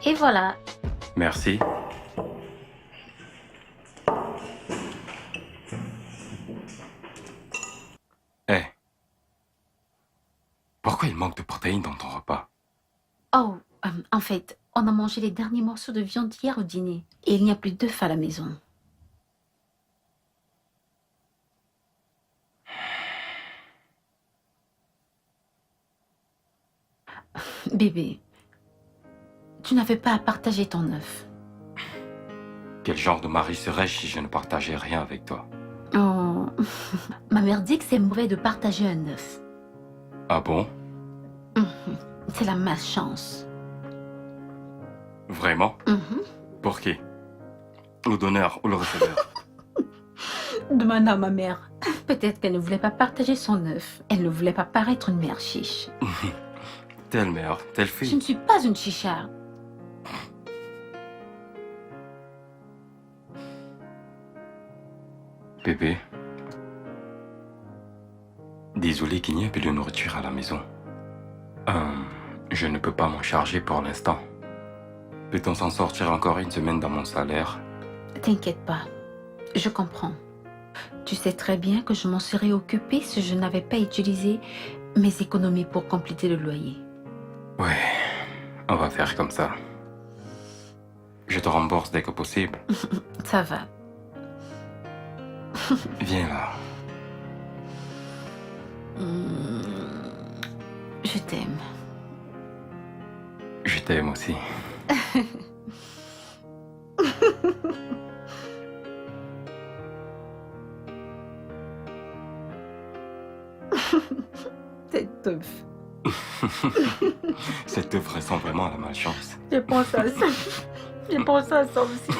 Et voilà. Merci. Eh, pourquoi il manque de protéines dans ton repas? Oh, en fait, on a mangé les derniers morceaux de viande hier au dîner. Et il n'y a plus d'œufs à la maison. Bébé, tu n'avais pas à partager ton œuf. Quel genre de mari serais-je si je ne partageais rien avec toi? Oh, ma mère dit que c'est mauvais de partager un œuf. Ah bon? C'est la malchance. Vraiment? Pour qui? Le donneur ou le receveur? Demande à ma mère. Peut-être qu'elle ne voulait pas partager son œuf. Elle ne voulait pas paraître une mère chiche. Telle mère, telle Je fille. ne suis pas une chicharde. Bébé, désolé qu'il n'y ait plus de nourriture à la maison. Je ne peux pas m'en charger pour l'instant. Peut-on s'en sortir encore une semaine dans mon salaire? T'inquiète pas. Je comprends. Tu sais très bien que je m'en serais occupée si je n'avais pas utilisé mes économies pour compléter le loyer. Ouais, on va faire comme ça. Je te rembourse dès que possible. Ça va. Viens là. Je t'aime. Je t'aime aussi. Cet œuf. Cette œuvre ressemble vraiment à la malchance. Je pense à ça. Je pense à ça aussi.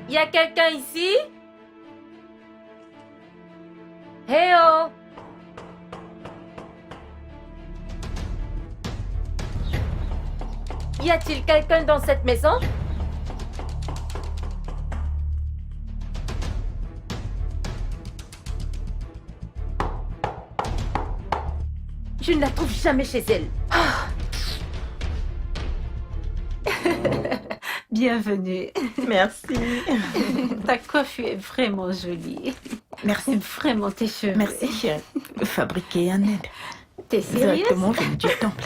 Y a quelqu'un ici? Hey oh! Y a-t-il quelqu'un dans cette maison? Je ne la trouve jamais chez elle. Bienvenue. Merci. Ta coiffure est vraiment jolie. Merci. J'aime vraiment tes cheveux. Merci, chérie. Fabriqué en Inde. T'es sérieuse? Directement venu du temple.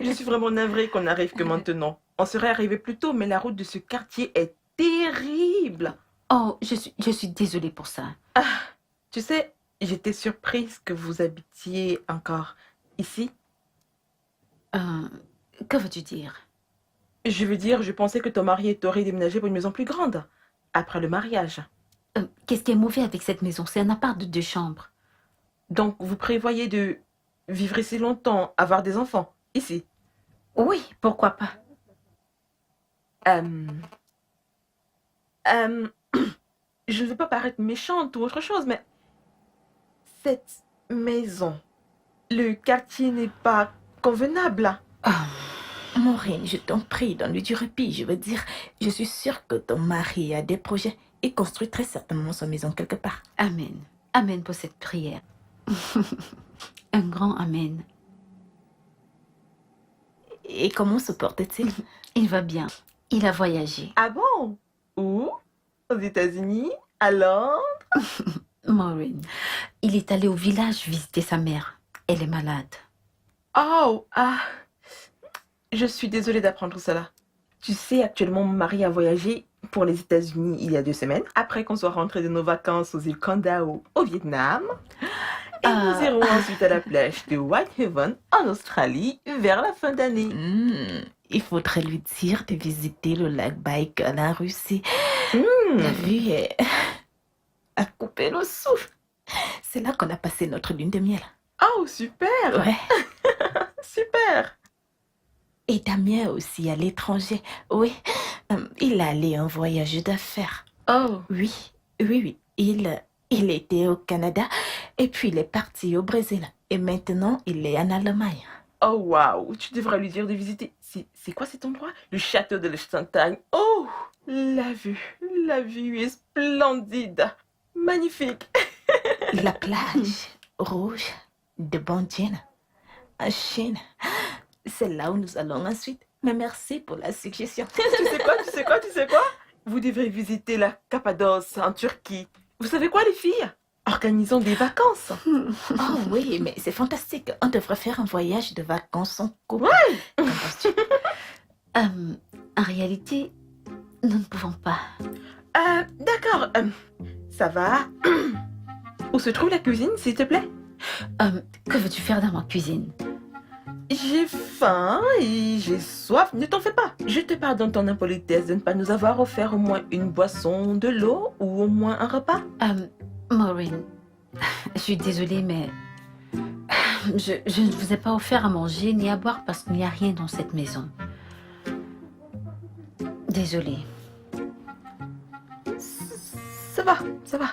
Je suis vraiment navrée qu'on n'arrive que maintenant. On serait arrivé plus tôt, mais la route de ce quartier est terrible. Oh, je suis désolée pour ça. Tu sais, j'étais surprise que vous habitiez encore ici. Que veux-tu dire? Je veux dire, je pensais que ton mari t'aurait déménagé pour une maison plus grande, après le mariage. Qu'est-ce qui est mauvais avec cette maison? C'est un appart de 2 chambres. Donc, vous prévoyez de vivre ici longtemps, avoir des enfants, ici? Oui, pourquoi pas? Euh, euh, je ne veux pas paraître méchante ou autre chose, mais cette maison, le quartier n'est pas convenable là. Ah, Maureen, je t'en prie, donne-lui du répit. Je veux dire, je suis sûre que ton mari a des projets. Il construit très certainement sa maison quelque part. amen. Amen pour cette prière. Un grand amen. Et comment se porte-t-il? Il va bien. Il a voyagé. Ah bon? Où? Aux États-Unis? À Londres? Maureen, il est allé au village visiter sa mère. Elle est malade. Oh, ah, je suis désolée d'apprendre cela. Tu sais, actuellement, mon mari a voyagé pour les États-Unis il y a 2 semaines, après qu'on soit rentré de nos vacances aux îles Kandao au Vietnam. Et nous irons ensuite à la plage de Whitehaven en Australie vers la fin d'année. Il faudrait lui dire de visiter le lac Baïkal en Russie. Hmm. La vue est à couper le souffle. C'est là qu'on a passé notre lune de miel. Oh, super! Ouais. Super! Et Damien aussi à l'étranger. Oui, il a allé un voyage d'affaires. Oh, Oui. Il était au Canada et puis il est parti au Brésil. Et maintenant, il est en Allemagne. Oh, waouh! Tu devrais lui dire de visiter. C'est quoi cet endroit? Le château de Liechtenstein. Oh! La vue est splendide. Magnifique. La plage rouge de Bandien en Chine. C'est là où nous allons ensuite. Mais merci pour la suggestion. Tu sais quoi? Vous devrez visiter la Cappadoce en Turquie. Vous savez quoi, les filles? Organisons des vacances. Oh oui, mais c'est fantastique. On devrait faire un voyage de vacances en couple. Ouais. Qu'en penses-tu? en réalité, nous ne pouvons pas. D'accord. Ça va. Où se trouve la cuisine, s'il te plaît? Que veux-tu faire dans ma cuisine? J'ai faim et j'ai soif. Ne t'en fais pas. Je te pardonne ton impolitesse de ne pas nous avoir offert au moins une boisson, de l'eau ou au moins un repas. Maureen, je suis désolée, mais je ne vous ai pas offert à manger ni à boire parce qu'il n'y a rien dans cette maison. Désolée. Ça va, ça va.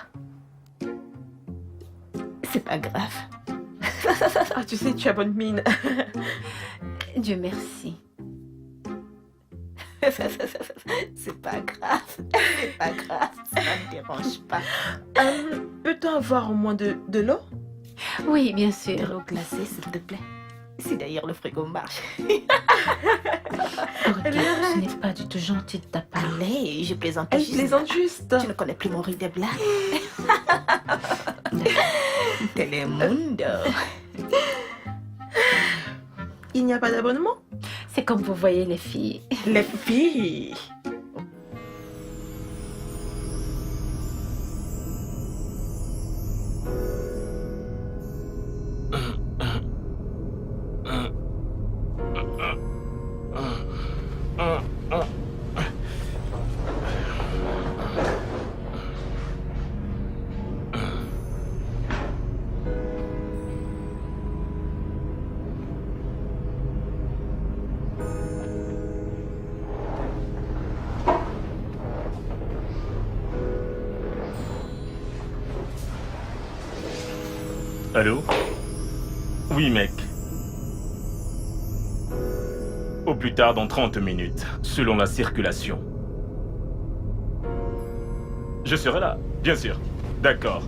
C'est pas grave. Ah, tu sais, tu as bonne mine. Dieu merci. C'est pas grave. C'est pas grave. Ça ne me dérange pas. Peut-on avoir au moins de l'eau? Oui, bien De sûr. l'eau glacée, s'il te plaît. Si d'ailleurs le frigo marche. Regarde, ce n'est pas du tout gentil de ta part. Allez, je plaisante Elle juste. plaisante juste. Tu ne connais plus mon riz de blague. Telemundo. Il n'y a pas d'abonnement? C'est comme vous voyez les filles. Les filles. Allô? Oui, mec. Au plus tard dans 30 minutes, selon la circulation. Je serai là, bien sûr. D'accord.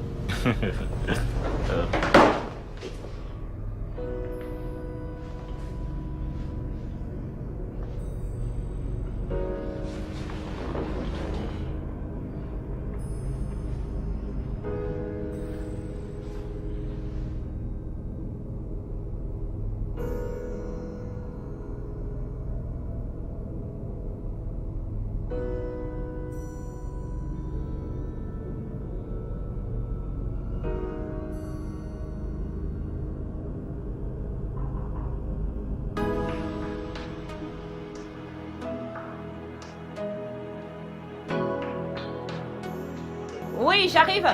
Oui, j'arrive.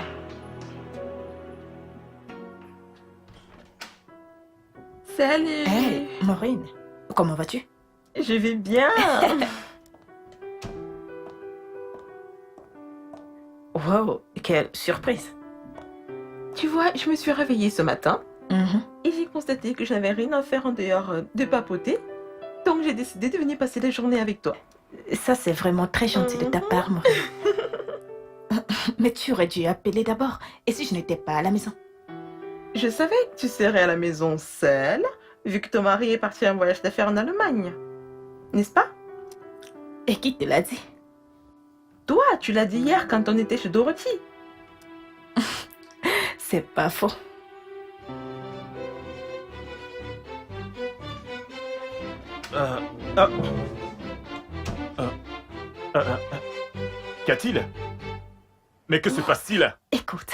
Salut. Hey, Maureen, comment vas-tu? Je vais bien. Wow, quelle surprise. Tu vois, je me suis réveillée ce matin Mhm. et j'ai constaté que je n'avais rien à faire en dehors de papoter. Donc j'ai décidé de venir passer la journée avec toi. Ça, c'est vraiment très gentil de ta part, Maureen. Mais tu aurais dû appeler d'abord. Et si je n'étais pas à la maison? Je savais que tu serais à la maison seule, vu que ton mari est parti en voyage d'affaires en Allemagne. N'est-ce pas? Et qui te l'a dit? Toi, tu l'as dit hier quand on était chez Dorothy. C'est pas faux. Euh, ah. Euh, euh, Qu'a-t-il? Mais que se passe-t-il? Écoute,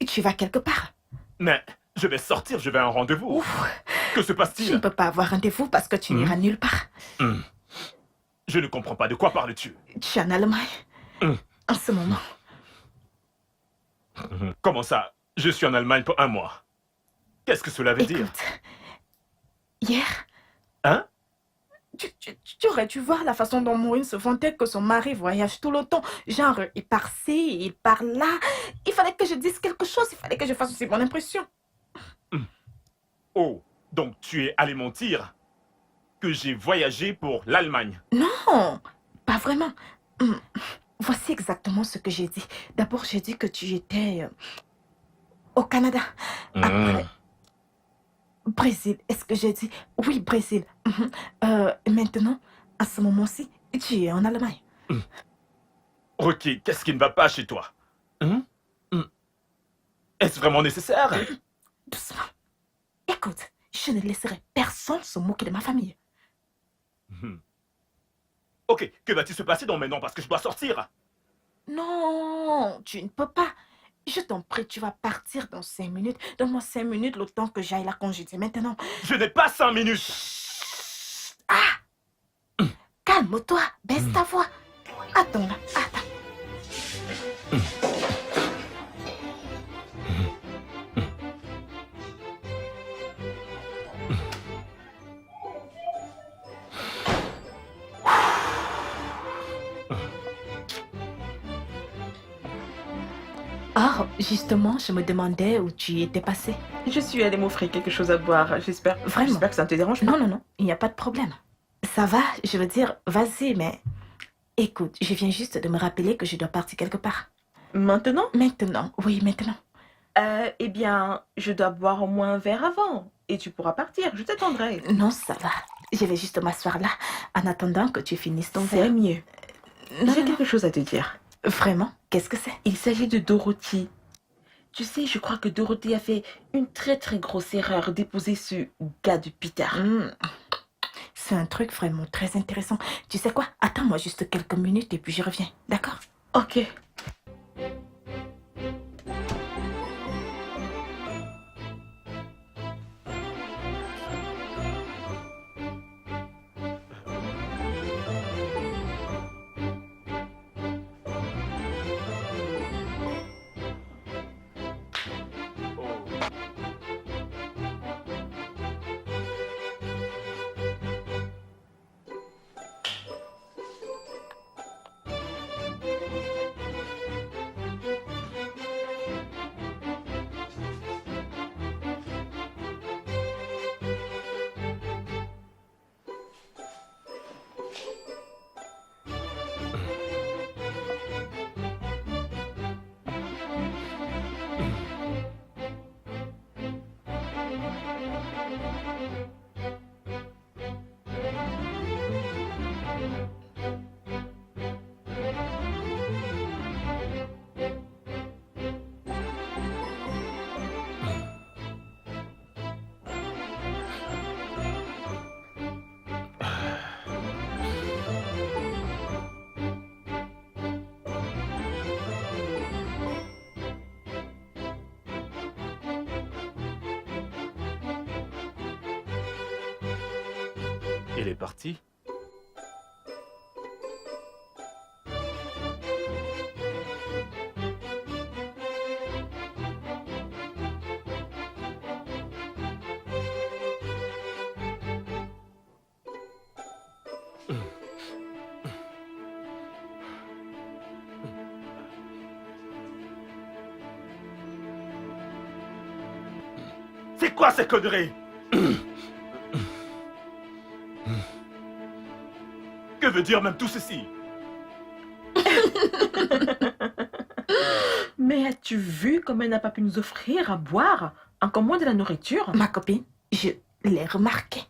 tu vas quelque part? Mais je vais sortir, je vais à un rendez-vous. Ouf, Que se tu ne passe-t-il? peux pas avoir rendez-vous parce que tu n'iras nulle part. Hmm. Je ne comprends pas, de quoi parles-tu? Tu es en Allemagne Hum. en ce moment. Comment ça? Je suis en Allemagne pour 1 mois. Qu'est-ce que cela veut dire? Écoute, hier, Hein? tu aurais dû voir la façon dont Maureen se vantait que son mari voyage tout le temps. Genre, il part ci, il part là. Il fallait que je dise quelque chose, il fallait que je fasse aussi bonne impression. Oh, donc tu es allé mentir que j'ai voyagé pour l'Allemagne. Non, pas vraiment. Voici exactement ce que j'ai dit. D'abord, j'ai dit que tu étais au Canada. Après, Brésil. Est-ce que j'ai dit? Oui, Brésil. Maintenant, à ce moment-ci, tu es en Allemagne. Rocky, qu'est-ce qui ne va pas chez toi? Est-ce vraiment nécessaire? Doucement. Écoute, je ne laisserai personne se moquer de ma famille. Ok, que va-t-il se passer dans maintenant parce que je dois sortir? Non, tu ne peux pas. Je t'en prie, tu vas partir dans 5 minutes. Donne-moi 5 minutes le temps que j'aille la congédier. Maintenant, Je n'ai pas 5 minutes. calme-toi, baisse ta voix. Attends là, attends. Ah, justement, je me demandais où tu étais passé. Je suis allée m'offrir quelque chose à boire. J'espère Vraiment? que ça ne te dérange pas. Non, non, non, il n'y a pas de problème. Ça va, je veux dire, vas-y, mais... Écoute, je viens juste de me rappeler que je dois partir quelque part. Maintenant? Maintenant, oui, maintenant. Eh bien, je dois boire au moins un verre avant. Et tu pourras partir, je t'attendrai. Non, ça va. Je vais juste m'asseoir là, en attendant que tu finisses ton C'est verre. mieux. Non, J'ai non, quelque chose à te dire. non. Vraiment? Qu'est-ce que c'est? Il s'agit de Dorothy. Tu sais, je crois que Dorothy a fait une très très grosse erreur d'épouser ce gars de Peter. C'est un truc vraiment très intéressant. Tu sais quoi? Attends-moi juste quelques minutes et puis je reviens. D'accord? Ok. Il est parti? C'est quoi ces conneries? Que veut dire même tout ceci? Mais as-tu vu comme elle n'a pas pu nous offrir à boire, encore moins de la nourriture? Ma copine, je l'ai remarqué.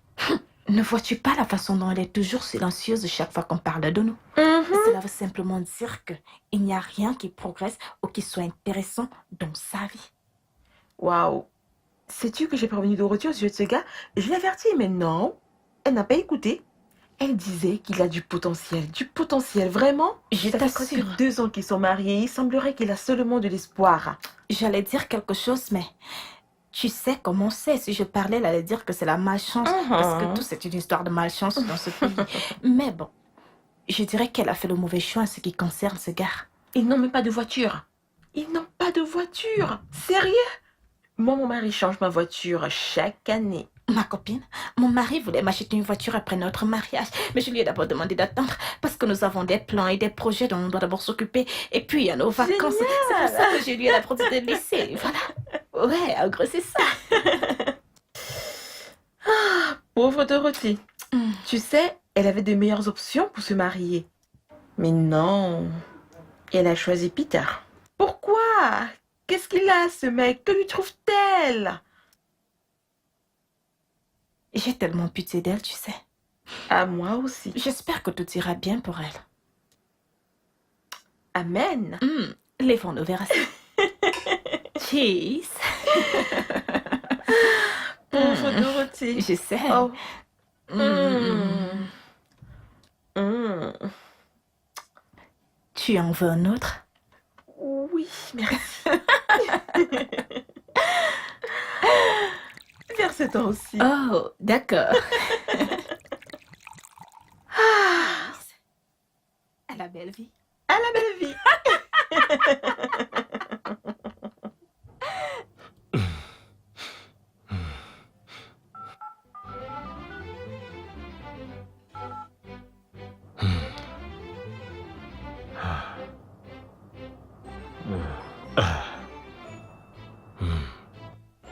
Ne vois-tu pas la façon dont elle est toujours silencieuse chaque fois qu'on parle de nous? Cela veut simplement dire qu'il n'y a rien qui progresse ou qui soit intéressant dans sa vie. Waouh. Sais-tu que j'ai prévenu Dorothée au sujet de ce gars? Je l'ai averti, mais non, elle n'a pas écouté. Elle disait qu'il a du potentiel, vraiment. Je Ça fait presque t'assure. 2 ans qu'ils sont mariés, il semblerait qu'il a seulement de l'espoir. J'allais dire quelque chose, mais tu sais comment c'est. Si je parlais, elle allait dire que c'est la malchance. Parce que tout, c'est une histoire de malchance dans ce pays. Mais bon, je dirais qu'elle a fait le mauvais choix en ce qui concerne ce gars. Ils n'ont même pas de voiture. Ils n'ont pas de voiture. Sérieux? Moi, mon mari change ma voiture chaque année. Ma copine, mon mari voulait m'acheter une voiture après notre mariage, mais je lui ai d'abord demandé d'attendre parce que nous avons des plans et des projets dont on doit d'abord s'occuper. Et puis, il y a nos vacances. C'est pour ça que j'ai lui à la produit de lycée. Voilà. Ouais, en gros, c'est ça. Pauvre Dorothée. Tu sais, elle avait de meilleures options pour se marier. Mais non. Elle a choisi Peter. Pourquoi? Qu'est-ce qu'il a, ce mec? Que lui trouve-t-elle? J'ai tellement pitié d'elle, tu sais. À moi aussi. J'espère que tout ira bien pour elle. Amen. Levons-nous vers ça. Cheese. Pauvre Dorothée. Je sais. Oh. Tu en veux un autre? Oui, merci. Vers ce temps aussi. Oh, d'accord. À la belle vie. À la belle vie.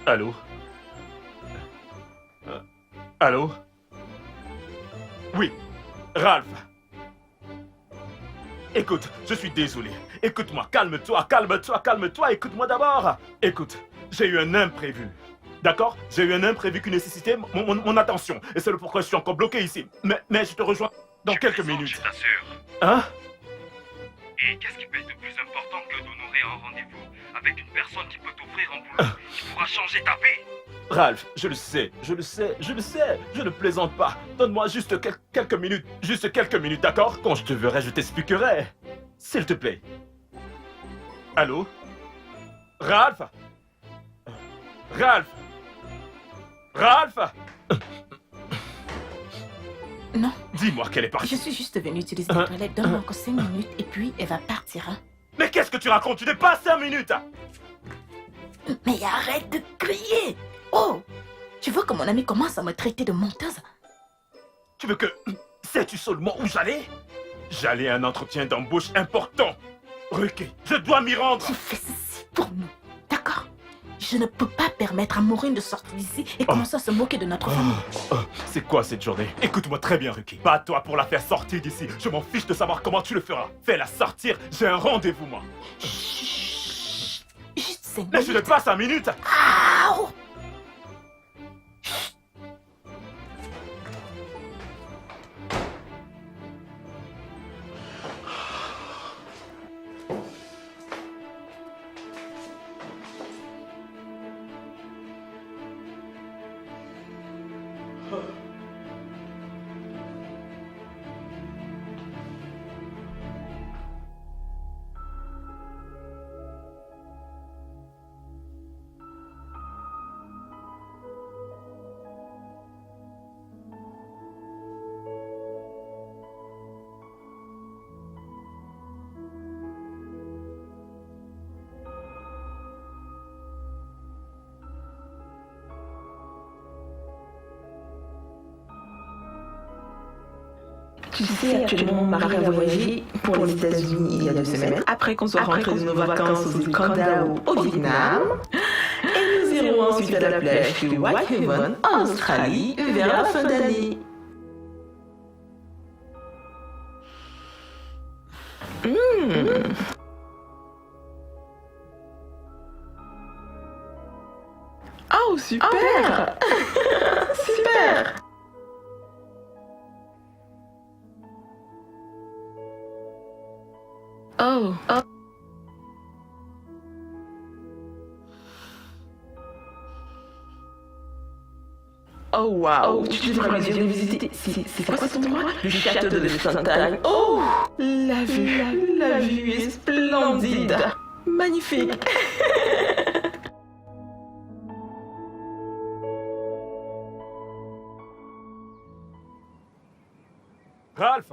Allô? Allô? Oui, Ralph. Écoute, je suis désolé. Écoute-moi, calme-toi, écoute-moi d'abord. Écoute, j'ai eu un imprévu. D'accord? J'ai eu un imprévu qui nécessitait mon attention. Et c'est le pourquoi je suis encore bloqué ici. Mais je te rejoins dans quelques minutes. Je t'assure. Hein? Et qu'est-ce qui peut être de plus important que d'honorer un rendez-vous avec une personne qui peut t'offrir un boulot qui pourra changer ta vie? Ralph, je le sais, je ne plaisante pas. Donne-moi juste quelques minutes, d'accord? Quand je te verrai, je t'expliquerai. S'il te plaît. Allô? Ralph? Ralph? Non, Dis-moi qu'elle est partie. je suis juste venue utiliser les toilettes. Donne-moi encore 5 minutes et puis elle va partir. Hein. Mais qu'est-ce que tu racontes? Tu n'es pas 5 minutes! Mais arrête de crier! Oh! Tu veux que mon ami commence à me traiter de menteuse? Tu veux que... Sais-tu seulement où j'allais? J'allais à un entretien d'embauche important. Ruki, je dois m'y rendre. Tu fais ceci pour nous, d'accord? Je ne peux pas permettre à Maureen de sortir d'ici et commencer à se moquer de notre famille. C'est quoi cette journée? Écoute-moi très bien, Ruki. Pas toi pour la faire sortir d'ici. Je m'en fiche de savoir comment tu le feras. Fais-la sortir. J'ai un rendez-vous, moi. Chut! Juste 5 Mais je n'ai minutes. pas 5 minutes. Aouh! Tu sais, actuellement, mon mari a voyagé pour les États-Unis il y a 2 semaines, après qu'on soit rentré de nos vacances aux îles Kandao au Vietnam. Et nous irons irons ensuite à la plage de Whitehaven, en Australie, vers la fin d'année. Oh, super! Super! Oh, oh. Oh wow, tu devrais bien visiter. C'est quoi cet endroit? Le château de Fontaine. Oh, la vue est splendide. Magnifique. Ralph,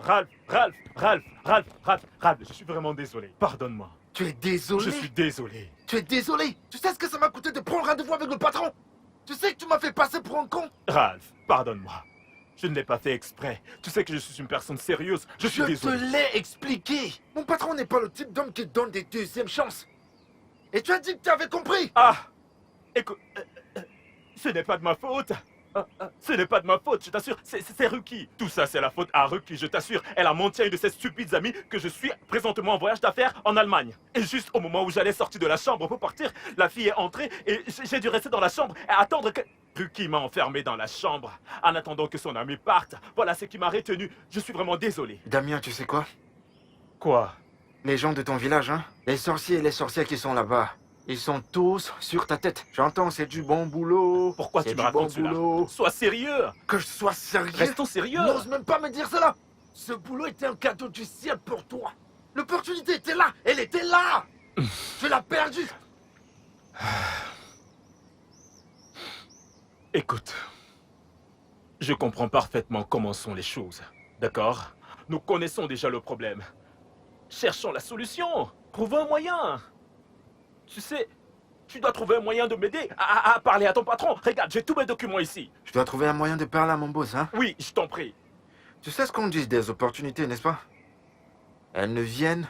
je suis vraiment désolé. Pardonne-moi. Tu es désolé? Je suis désolé. Tu es désolé? Tu sais ce que ça m'a coûté de prendre rendez-vous avec le patron? Tu sais que tu m'as fait passer pour un con? Ralph, pardonne-moi. Je ne l'ai pas fait exprès. Tu sais que je suis une personne sérieuse. Je suis désolé. Je te l'ai expliqué. Mon patron n'est pas le type d'homme qui donne des deuxièmes chances. Et tu as dit que tu avais compris. Ah, écoute, ce n'est pas de ma faute. Ce n'est pas de ma faute, je t'assure. C'est Ruki. Tout ça, c'est la faute à Ruki, je t'assure. Elle a menti à une de ses stupides amies que je suis présentement en voyage d'affaires en Allemagne. Et juste au moment où j'allais sortir de la chambre pour partir, la fille est entrée et j'ai dû rester dans la chambre et attendre que... Ruki m'a enfermé dans la chambre en attendant que son ami parte. Voilà ce qui m'a retenu. Je suis vraiment désolé. Damien, tu sais quoi? Quoi? Les gens de ton village, hein? Les sorciers et les sorcières qui sont là-bas. Ils sont tous sur ta tête. J'entends, c'est du bon boulot. Pourquoi tu me racontes cela? Sois sérieux. Que je sois sérieux? Restons sérieux. N'ose même pas me dire cela. Ce boulot était un cadeau du ciel pour toi. L'opportunité était là. Elle était là. Tu l'as perdue. Écoute, je comprends parfaitement comment sont les choses, d'accord? Nous connaissons déjà le problème. Cherchons la solution. Trouvons un moyen. Tu sais, tu dois trouver un moyen de m'aider à parler à ton patron. Regarde, j'ai tous mes documents ici. Je dois trouver un moyen de parler à mon boss, hein? Oui, je t'en prie. Tu sais ce qu'on dit des opportunités, n'est-ce pas? Elles ne viennent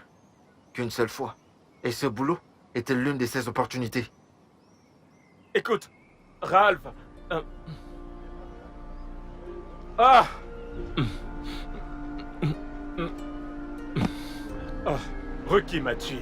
qu'une seule fois. Et ce boulot était l'une de ces opportunités. Écoute, Ralph... Ah! Ah, Ruki m'a tué.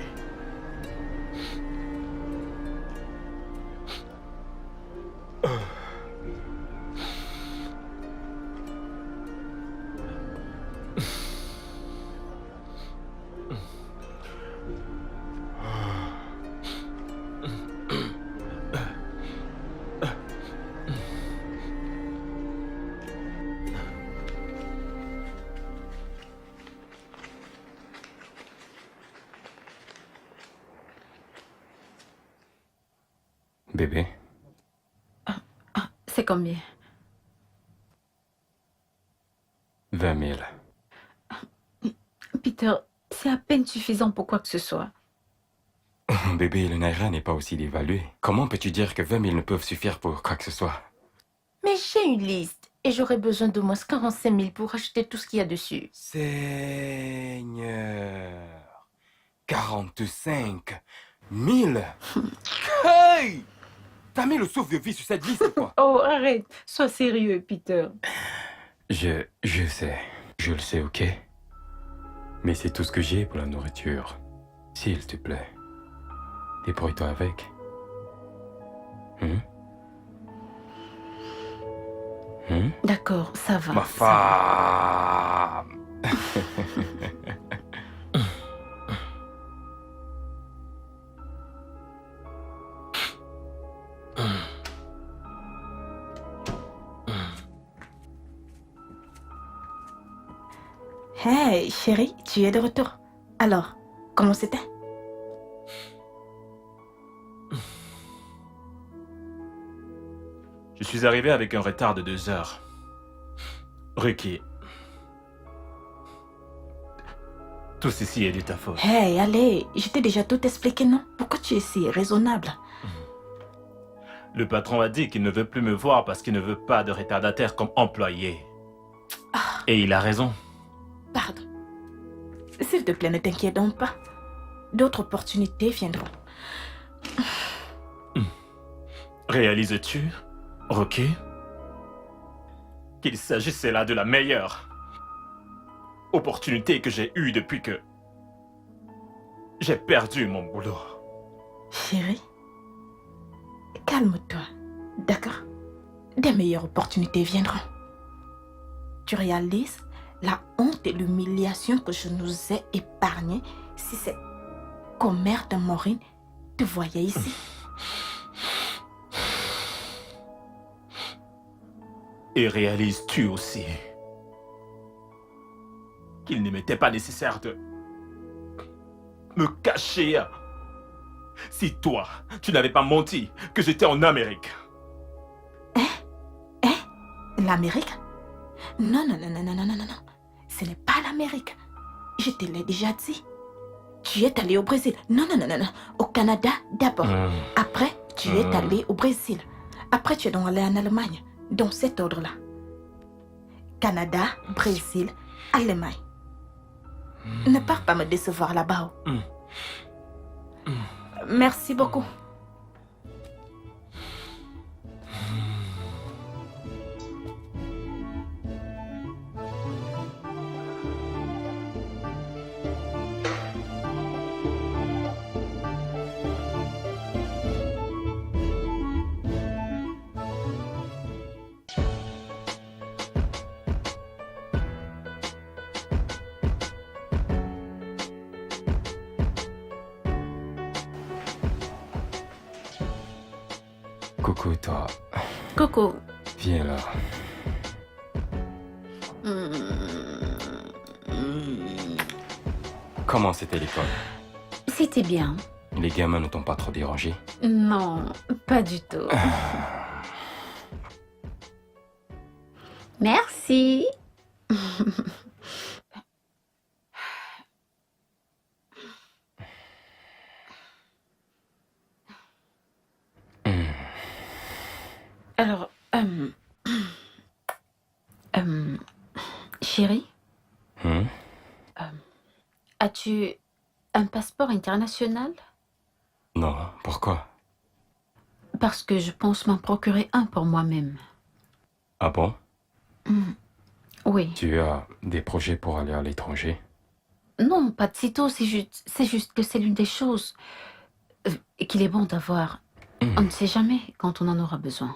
Bébé, C'est combien? 20 000. Peter, c'est à peine suffisant pour quoi que ce soit. Bébé, le Naira n'est pas aussi dévalué. Comment peux-tu dire que 20 000 ne peuvent suffire pour quoi que ce soit? Mais j'ai une liste et j'aurais besoin d'au moins 45 000 pour acheter tout ce qu'il y a dessus. Seigneur, 45 000. Hey! T'as mis le souffle-vie sur cette liste, quoi? Oh, arrête. Sois sérieux, Peter. Je sais. Je le sais, ok? Mais c'est tout ce que j'ai pour la nourriture. S'il te plaît, débrouille-toi avec. D'accord, ça va. Ma femme! Hey, chérie, tu es de retour. Alors, comment c'était? Je suis arrivé avec un retard de 2 heures. Ruki. Tout ceci est de ta faute. Hey, allez, je t'ai déjà tout expliqué, non? Pourquoi tu es si raisonnable? Le patron a dit qu'il ne veut plus me voir parce qu'il ne veut pas de retardataire comme employé. Et il a raison. Pardon. S'il te plaît, ne t'inquiète donc pas. D'autres opportunités viendront. Réalises-tu, Rocky, qu'il s'agissait là de la meilleure opportunité que j'ai eue depuis que j'ai perdu mon boulot. Chérie, calme-toi, d'accord? Des meilleures opportunités viendront. Tu réalises la honte et l'humiliation que je nous ai épargnées si cette commère de Maureen te voyait ici? Et réalises-tu aussi qu'il ne m'était pas nécessaire de me cacher si toi, tu n'avais pas menti que j'étais en Amérique? L'Amérique? Non, non, non, non, non, non, non, non, non. Ce n'est pas l'Amérique. Je te l'ai déjà dit. Tu es allé au Brésil. Non, non, non, non, non. Au Canada d'abord. Après, tu es allé au Brésil. Après, tu es donc allé en Allemagne. Dans cet ordre-là. Canada, Brésil, Allemagne. Ne pars pas me décevoir là-bas. Merci beaucoup. Coucou, toi. Coco. Viens là. Comment c'était l'école? C'était bien. Les gamins ne t'ont pas trop dérangé? Non, pas du tout. Merci. Alors, chérie, as-tu un passeport international? Non, pourquoi? Parce que je pense m'en procurer un pour moi-même. Ah bon? Oui. Tu as des projets pour aller à l'étranger? Non, pas de sitôt, c'est juste que c'est l'une des choses qu'il est bon d'avoir. On ne sait jamais quand on en aura besoin.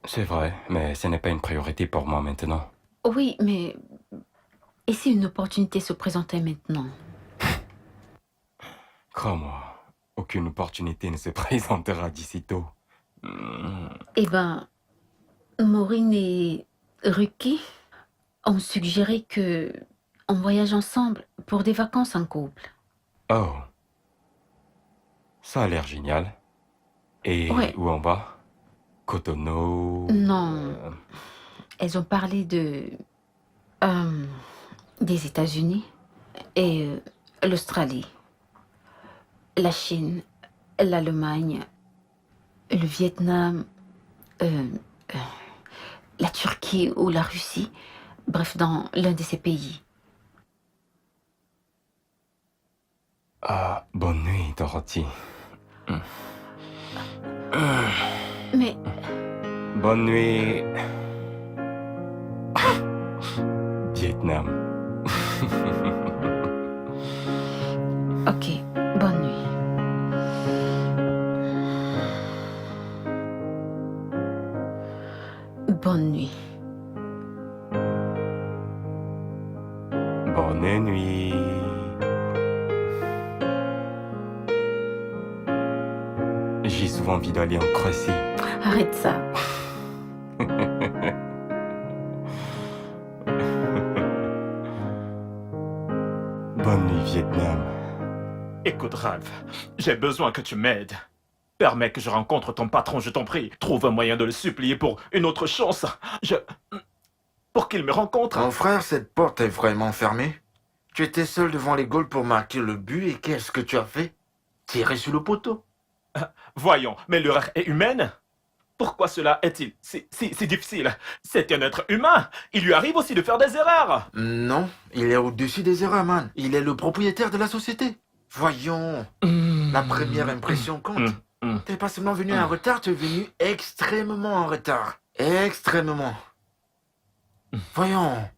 C'est vrai, mais ce n'est pas une priorité pour moi maintenant. Oui, mais... Et si une opportunité se présentait maintenant? Crois-moi, aucune opportunité ne se présentera d'ici tôt. Eh ben, Maureen et Ruki ont suggéré que on voyage ensemble pour des vacances en couple. Oh. Ça a l'air génial. Et Ouais. où on va? Cotonou? Non. Elles ont parlé des États-Unis et l'Australie, la Chine, l'Allemagne, le Vietnam, la Turquie ou la Russie, bref, dans l'un de ces pays. Ah, bonne nuit, Dorothy. Mais Bonne nuit. Vietnam. ok, bonne nuit. Bonne nuit. Bonne nuit. J'ai souvent envie d'aller en Croatie. Arrête ça. Bonne nuit, Vietnam. Écoute, Ralph, j'ai besoin que tu m'aides. Permets que je rencontre ton patron, je t'en prie. Trouve un moyen de le supplier pour une autre chance. Pour qu'il me rencontre. Mon frère, cette porte est vraiment fermée. Tu étais seul devant les goals pour marquer le but et qu'est-ce que tu as fait? Tirer sur le poteau. Voyons, mais l'erreur est humaine. Pourquoi cela est-il si difficile? C'est un être humain. Il lui arrive aussi de faire des erreurs. Non, il est au-dessus des erreurs, man. Il est le propriétaire de la société. Voyons, la première impression compte. T'es pas seulement venu en retard, tu es venu extrêmement en retard. Extrêmement. Voyons.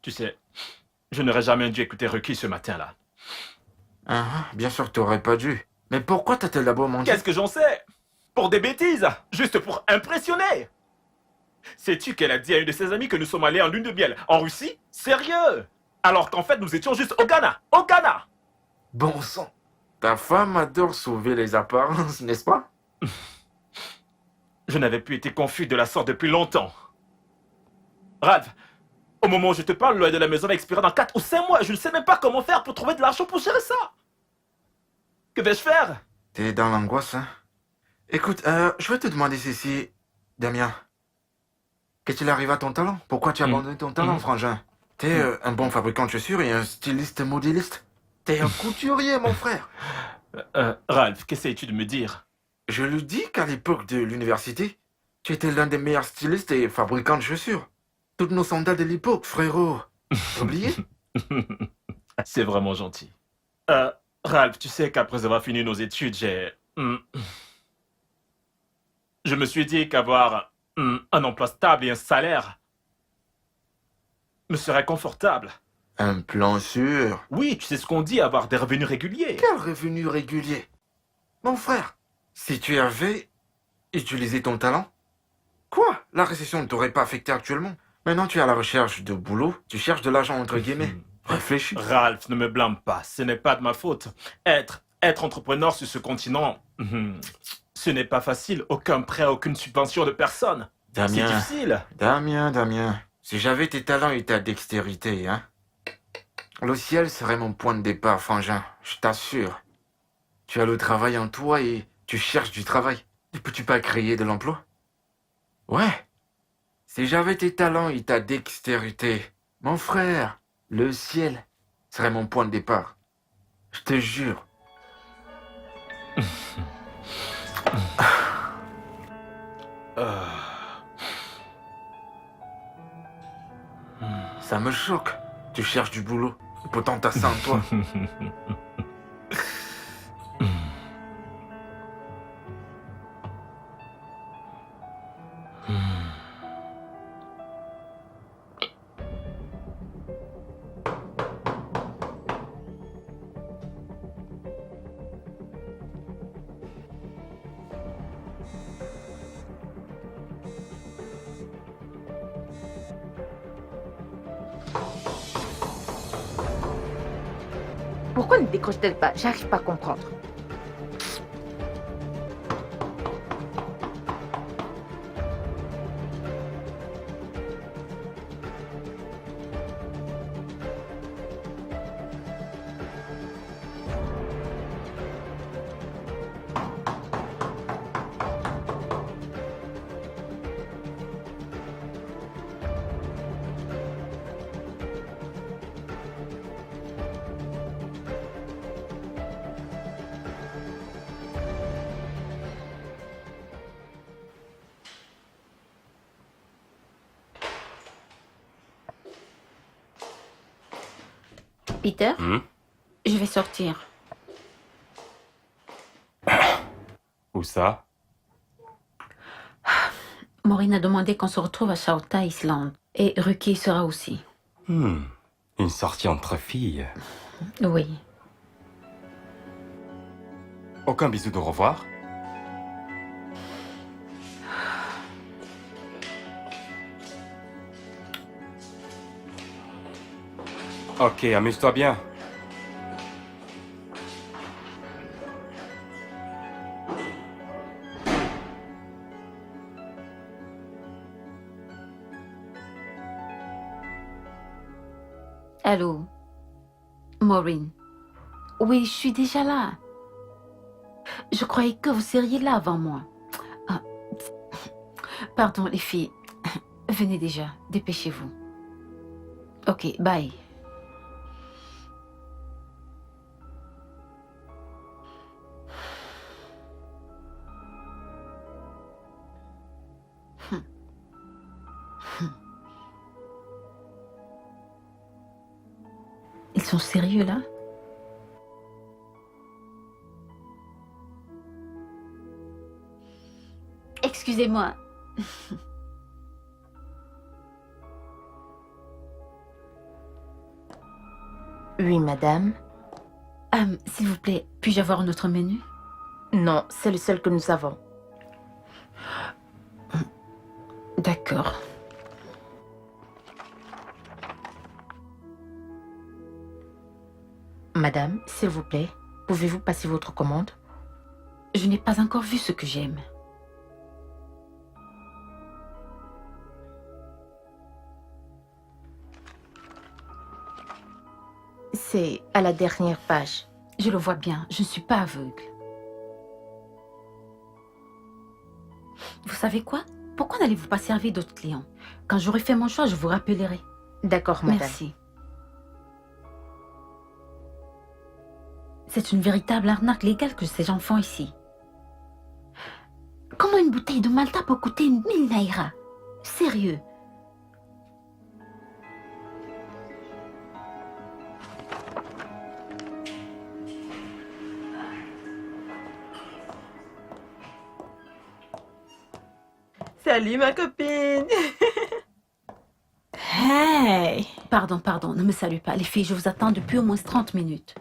Tu sais, je n'aurais jamais dû écouter Ruki ce matin-là. Bien sûr que t'aurais pas dû. Mais pourquoi t'as-t-elle d'abord menti? Qu'est-ce que j'en sais? Pour des bêtises, juste pour impressionner. Sais-tu qu'elle a dit à une de ses amies que nous sommes allés en lune de miel en Russie? Sérieux? Alors qu'en fait, nous étions juste au Ghana. Au Ghana! Bon sang. Ta femme adore sauver les apparences, n'est-ce pas? Je n'avais plus été confus de la sorte depuis longtemps. Ralph, au moment où je te parle, le loyer de la maison va expirer dans 4 ou 5 mois. Je ne sais même pas comment faire pour trouver de l'argent pour gérer ça. Que vais-je faire? T'es dans l'angoisse, hein? Écoute, je vais te demander ceci, Damien. Qu'est-il arrivé à ton talent? Pourquoi tu as abandonné ton talent, frangin? T'es un bon fabricant de chaussures et un styliste modéliste. T'es un couturier, mon frère. Ralph, qu'essayes-tu de me dire? Je lui dis qu'à l'époque de l'université, tu étais l'un des meilleurs stylistes et fabricants de chaussures. Toutes nos sandales de l'époque, frérot. T'as oublié? C'est vraiment gentil. Ralph, tu sais qu'après avoir fini nos études, je me suis dit qu'avoir un emploi stable et un salaire me serait confortable. Un plan sûr. Oui, tu sais ce qu'on dit, avoir des revenus réguliers. Quel revenu régulier? Mon frère, si tu avais utilisé ton talent, quoi? La récession ne t'aurait pas affecté actuellement. Maintenant, tu es à la recherche de boulot, tu cherches de l'argent entre guillemets. Réfléchis. Ralph, ne me blâme pas, ce n'est pas de ma faute. Être entrepreneur sur ce continent, ce n'est pas facile. Aucun prêt, aucune subvention de personne. C'est Damien, difficile. Damien, si j'avais tes talents et ta dextérité, hein, le ciel serait mon point de départ, frangin, je t'assure. Tu as le travail en toi et tu cherches du travail. Ne peux-tu pas créer de l'emploi? Ouais. Si j'avais tes talents et ta dextérité, mon frère, le ciel serait mon point de départ. Je te jure. Ça me choque. Tu cherches du boulot. Et pourtant, t'as ça en toi. Pourquoi ne décroche-t-elle pas? J'arrive pas à comprendre. Peter, je vais sortir. Où ça? Maureen a demandé qu'on se retrouve à Chauta Island. Et Ruki sera aussi. Une sortie entre filles. Oui. Aucun bisou de revoir? Ok, amuse-toi bien. Allô, Maureen. Oui, je suis déjà là. Je croyais que vous seriez là avant moi. Ah, pardon, les filles. Venez déjà, dépêchez-vous. Ok, bye. Ils sont sérieux là? excusez-moi. Oui, madame. S'il vous plaît, puis-je avoir notre menu? Non, c'est le seul que nous avons. D'accord. Madame, s'il vous plaît, pouvez-vous passer votre commande? Je n'ai pas encore vu ce que j'aime. C'est à la dernière page. Je le vois bien, je ne suis pas aveugle. Vous savez quoi? Pourquoi n'allez-vous pas servir d'autres clients? Quand j'aurai fait mon choix, je vous rappellerai. D'accord, madame. Merci. C'est une véritable arnaque légale que ces gens font ici. Comment une bouteille de Malta peut coûter 1000 naira? Sérieux? Salut ma copine. Hey! Pardon, ne me salue pas. Les filles, je vous attends depuis au moins 30 minutes.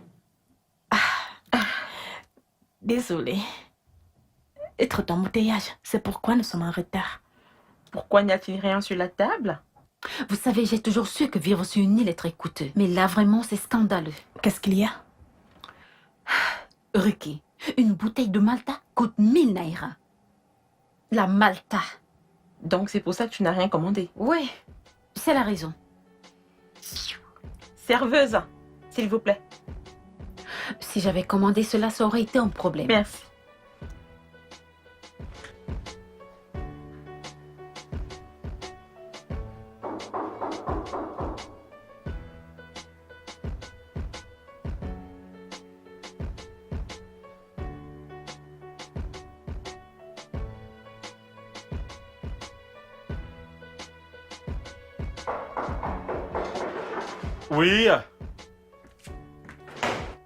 Désolée. Et trop d'embouteillage. C'est pourquoi nous sommes en retard. Pourquoi n'y a-t-il rien sur la table? Vous savez, j'ai toujours su que vivre sur une île est très coûteux. Mais là, vraiment, c'est scandaleux. Qu'est-ce qu'il y a? Ricky, une bouteille de Malta coûte 1000 naira. La Malta. Donc c'est pour ça que tu n'as rien commandé. Oui, c'est la raison. Serveuse, s'il vous plaît. Si j'avais commandé cela, ça aurait été un problème. Merci. Oui.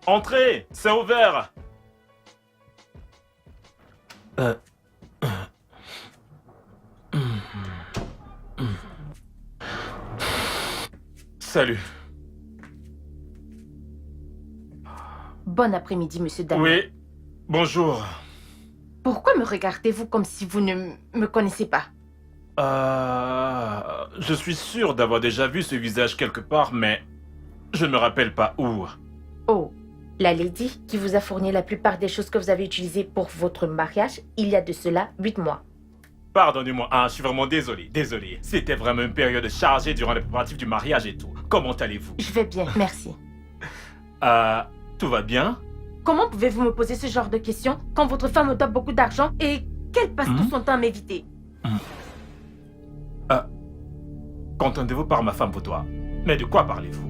Entrez, c'est ouvert. Salut. Bon après-midi, monsieur Daniel. Oui, bonjour. Pourquoi me regardez-vous comme si vous ne me connaissez pas? Je suis sûr d'avoir déjà vu ce visage quelque part, mais je ne me rappelle pas où. Oh, la lady qui vous a fourni la plupart des choses que vous avez utilisées pour votre mariage il y a de cela 8 mois. Pardonnez-moi, je suis vraiment désolé. C'était vraiment une période chargée durant les préparatifs du mariage et tout. Comment allez-vous? Je vais bien, merci. Tout va bien? Comment pouvez-vous me poser ce genre de questions quand votre femme me doit beaucoup d'argent et qu'elle passe tout son temps à m'éviter? Qu'entendez-vous par ma femme pour toi? Mais de quoi parlez-vous?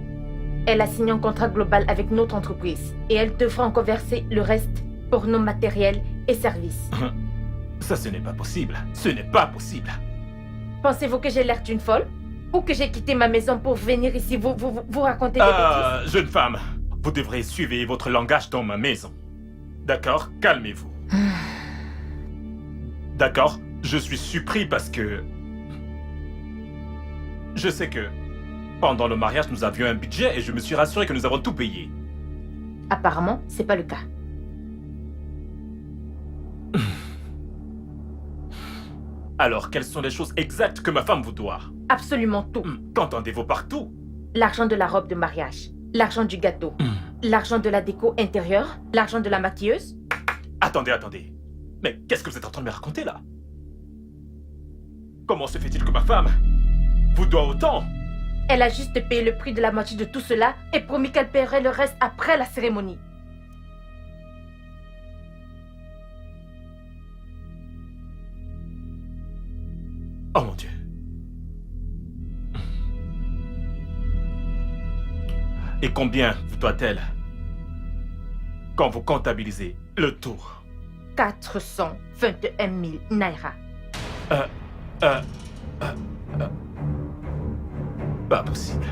Elle a signé un contrat global avec notre entreprise et elle devra encore verser le reste pour nos matériels et services. Ça, ce n'est pas possible. Ce n'est pas possible. Pensez-vous que j'ai l'air d'une folle? Ou que j'ai quitté ma maison pour venir ici vous raconter des bêtises? Jeune femme, vous devrez suivre votre langage dans ma maison. D'accord? Calmez-vous. D'accord? Je suis surpris parce que... Je sais que pendant le mariage, nous avions un budget et je me suis rassuré que nous avons tout payé. Apparemment, c'est pas le cas. Alors, quelles sont les choses exactes que ma femme vous doit? Absolument tout. Qu'entendez-vous par tout? L'argent de la robe de mariage, l'argent du gâteau, l'argent de la déco intérieure, l'argent de la maquilleuse. Attendez. Mais qu'est-ce que vous êtes en train de me raconter là? Comment se fait-il que ma femme vous doit autant? Elle a juste payé le prix de la moitié de tout cela et promis qu'elle paierait le reste après la cérémonie. Oh mon Dieu. Et combien vous doit-elle quand vous comptabilisez le tout? 421 000 naira. Pas possible.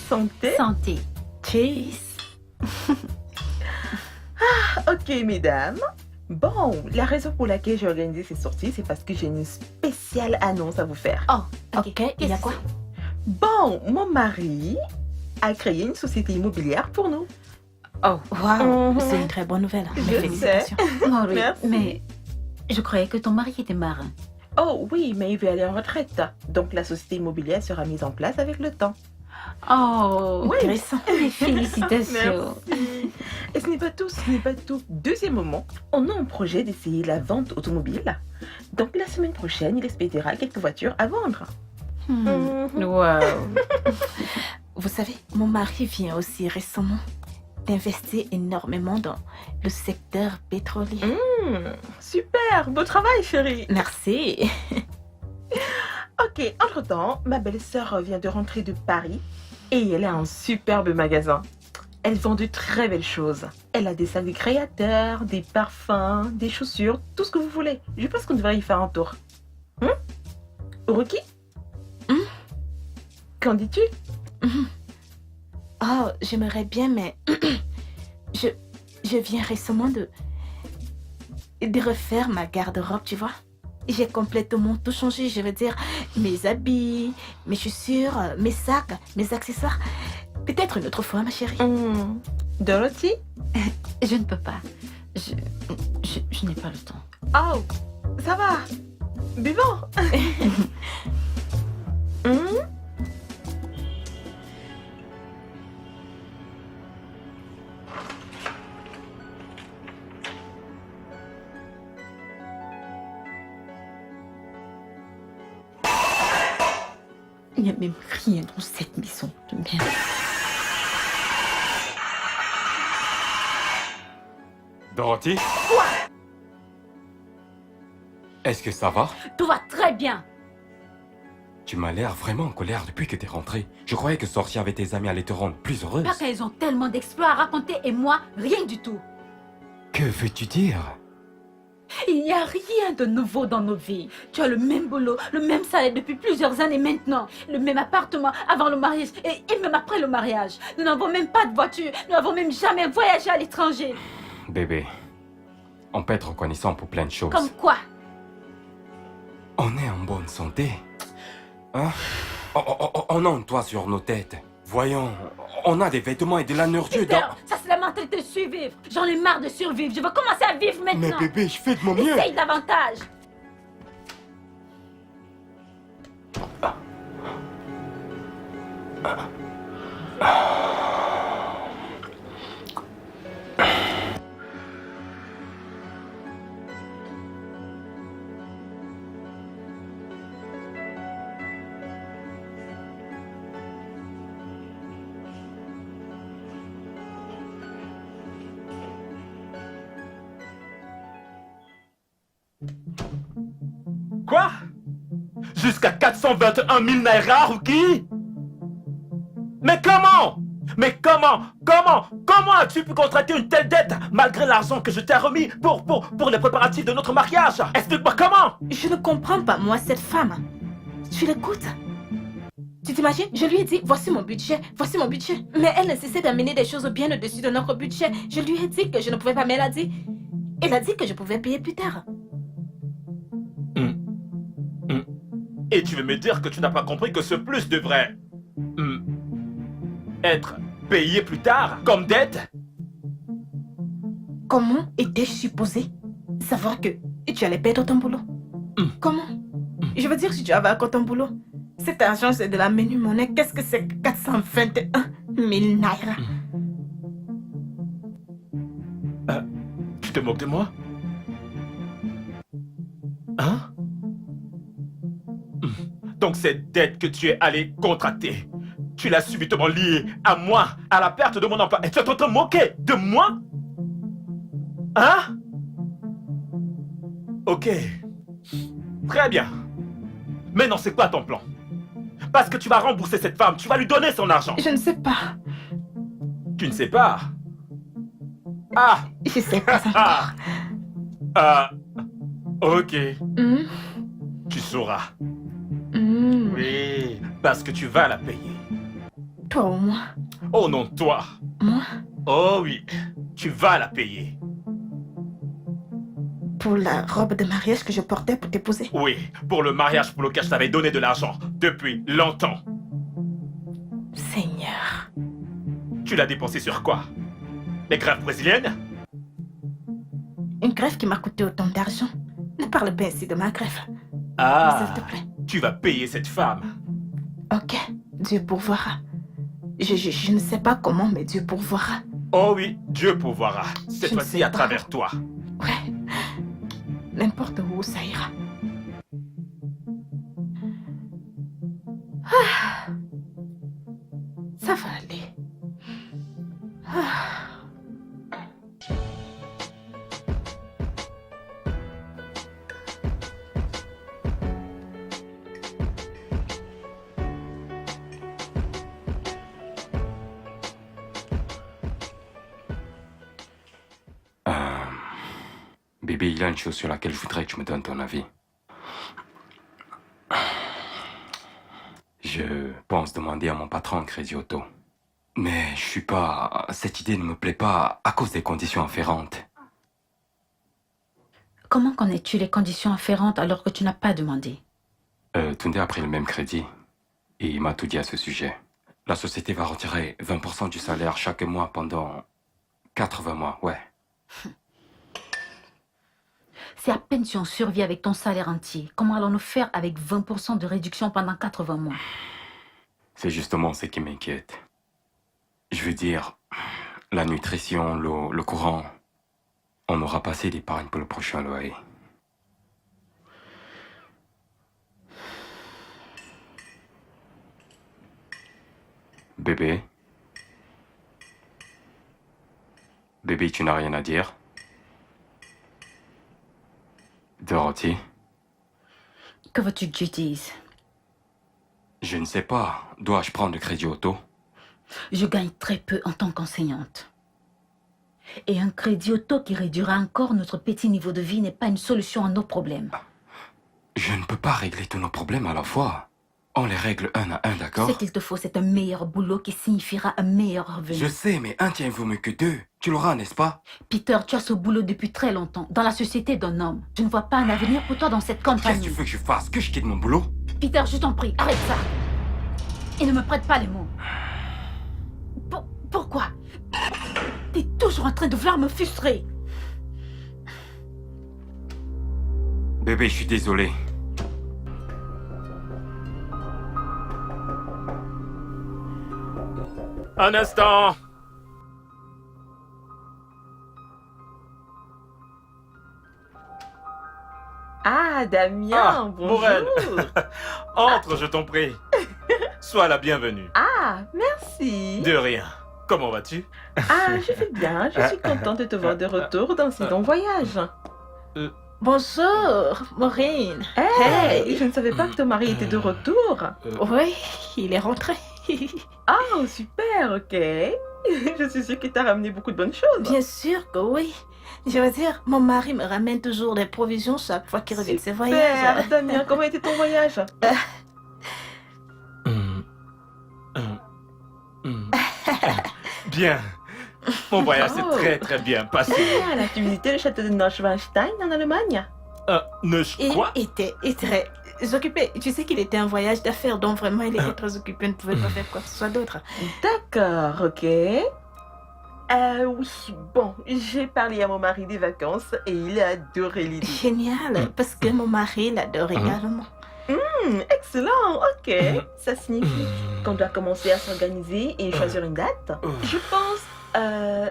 Santé. Santé. Cheese. Ok, mesdames. Bon, la raison pour laquelle j'ai organisé ces sorties, c'est parce que j'ai une spéciale annonce à vous faire. Oh, ok. Ok, il y a Qu'est-ce quoi? que Bon, mon mari a créé une société immobilière pour nous. Oh, Waouh, Mhm. c'est une très bonne nouvelle. Je Mes félicitations. c'est Maureen, Merci. mais je croyais que ton mari était marin. Oh oui, mais il veut aller en retraite. Donc la société immobilière sera mise en place avec le temps. Oh, Oui. Intéressant. mes félicitations. Merci. Et ce n'est pas tout, ce n'est pas tout. Deuxième moment, on a un projet d'essayer la vente automobile. Donc la semaine prochaine, il expédiera quelques voitures à vendre. Hmm. Mhm. Wow. Vous savez, mon mari vient aussi récemment d'investir énormément dans le secteur pétrolier. Super, beau travail chérie. Merci. Ok, entre-temps, ma belle-sœur vient de rentrer de Paris et elle a un superbe magasin. Elle vend de très belles choses. Elle a des sacs de créateurs, des parfums, des chaussures, tout ce que vous voulez. Je pense qu'on devrait y faire un tour. Uruki Qu'en dis-tu? Oh, j'aimerais bien, mais je viens récemment de refaire ma garde-robe, tu vois. J'ai complètement tout changé, je veux dire, mes habits, mes chaussures, mes sacs, mes accessoires. Peut-être une autre fois, ma chérie. Dorothy? Je ne peux pas. Je n'ai pas le temps. Oh, ça va. Buvons. Il n'y a même rien dans cette maison de merde. Dorothy? Quoi? Est-ce que ça va? Tout va très bien. Tu m'as l'air vraiment en colère depuis que t'es rentrée. Je croyais que sortir avec tes amis allait te rendre plus heureuse. Parce qu'elles ont tellement d'exploits à raconter et moi, rien du tout. Que veux-tu dire? Il n'y a rien de nouveau dans nos vies. Tu as le même boulot, le même salaire depuis plusieurs années maintenant, le même appartement avant le mariage et même après le mariage. Nous n'avons même pas de voiture, nous n'avons même jamais voyagé à l'étranger. Bébé, on peut être reconnaissant pour plein de choses. Comme quoi? On est en bonne santé. Hein? On a un toit sur nos têtes. Voyons, on a des vêtements et de la nourriture Peter, dans... ça c'est la mentalité de survivre. J'en ai marre de survivre. Je veux commencer à vivre Mais maintenant. bébé, je fais de mon mieux. Essaye davantage. Quoi? Jusqu'à 421 000 naira, Ruki? Mais comment? Mais comment as-tu pu contracter une telle dette malgré l'argent que je t'ai remis pour les préparatifs de notre mariage? Explique-moi comment? Je ne comprends pas, moi, cette femme. Tu l'écoutes? Tu t'imagines? Je lui ai dit, voici mon budget. Mais elle insistait d'amener des choses bien au-dessus de notre budget. Je lui ai dit que je ne pouvais pas, mais elle a dit que je pouvais payer plus tard. Et tu veux me dire que tu n'as pas compris que ce plus devrait... être payé plus tard, comme dette? Comment étais-je supposé savoir que tu allais perdre ton boulot? Comment? Je veux dire, si tu avais encore ton boulot, cet argent, c'est de la menu monnaie. Qu'est-ce que c'est que 421 000 naira? Tu te moques de moi? Hein? Donc cette dette que tu es allé contracter, tu l'as subitement liée à moi, à la perte de mon emploi. Et tu es en train de te moquer de moi? Hein? Ok. Très bien. Maintenant, c'est quoi ton plan? Parce que tu vas rembourser cette femme, tu vas lui donner son argent. Je ne sais pas. Tu ne sais pas? Ah! Je sais pas encore. Ok. Hmm, Tu sauras. hmm. Oui, parce que tu vas la payer. Toi ou moi? Oh non, toi. Moi? Oh oui, tu vas la payer. Pour la robe de mariage que je portais pour t'épouser? Oui, pour le mariage pour lequel je t'avais donné de l'argent depuis longtemps. Seigneur. Tu l'as dépensé sur quoi? Les greffes brésiliennes? Une greffe qui m'a coûté autant d'argent. Ne parle pas ainsi de ma greffe. Ah, S'il te plaît. tu vas payer cette femme. Ok, Dieu pourvoira. Je ne sais pas comment, mais Dieu pourvoira. Oh oui, Dieu pourvoira. Cette Je ne fois-ci sais à pas. travers toi. Ouais. N'importe où ça ira. Ah. Ça va aller. Ah. Bébé, il y a une chose sur laquelle je voudrais que tu me donnes ton avis. Je pense demander à mon patron un crédit auto. Mais je suis pas... Cette idée ne me plaît pas à cause des conditions afférentes. Comment connais-tu les conditions afférentes alors que tu n'as pas demandé? Tunde a pris le même crédit et il m'a tout dit à ce sujet. La société va retirer 20% du salaire chaque mois pendant 80 mois, ouais. C'est à peine si on survit avec ton salaire entier. Comment allons-nous faire avec 20% de réduction pendant 80 mois? C'est justement ce qui m'inquiète. Je veux dire, la nutrition, l'eau, le courant, on n'aura pas assez d'épargne pour le prochain loyer. Bébé? Bébé, tu n'as rien à dire? Dorothy? Que veux-tu que je dise? Je ne sais pas. Dois-je prendre le crédit auto? Je gagne très peu en tant qu'enseignante. Et un crédit auto qui réduira encore notre petit niveau de vie n'est pas une solution à nos problèmes. Je ne peux pas régler tous nos problèmes à la fois. On les règle un à un, d'accord? Ce qu'il te faut, c'est un meilleur boulot qui signifiera un meilleur revenu. Je sais, mais un tien vaut mieux que deux. Tu l'auras, n'est-ce pas? Peter, tu as ce boulot depuis très longtemps, dans la société d'un homme. Je ne vois pas un avenir pour toi dans cette Qu'est-ce que compagnie. tu veux que je fasse? Que je quitte mon boulot? Peter, je t'en prie, arrête ça. Et ne me prête pas les mots. Pourquoi? T'es toujours en train de vouloir me frustrer. Bébé, je suis désolé. Un instant. Ah, Damien, Ah, bonjour. Maureen. Entre, je t'en prie. Sois la bienvenue. Ah, merci. De rien. Comment vas-tu? Ah, je vais bien. Je suis contente de te voir de retour dans ce long voyage. Bonjour, Maureen. Hey, je ne savais pas que ton mari était de retour. Oui, il est rentré. Oh, super, ok. Je suis sûre qu'il t'a ramené beaucoup de bonnes choses. Bien sûr que oui. Je veux dire, mon mari me ramène toujours des provisions chaque fois qu'il revient de ses Super, voyages. Damien, comment était ton voyage? Bien. Mon voyage s'est Oh. très très bien passé. Génial, tu visitais le château de Neuschwanstein en Allemagne? Et Quoi? était très occupé. Tu sais qu'il était un voyage d'affaires, donc vraiment il était très occupé, ne pouvait pas faire quoi que ce soit d'autre. D'accord, ok. Oui, bon, j'ai parlé à mon mari des vacances et il a adoré l'idée. Génial, parce que mon mari l'adore également. Excellent, ok. Ça signifie qu'on doit commencer à s'organiser et choisir une date. Je pense à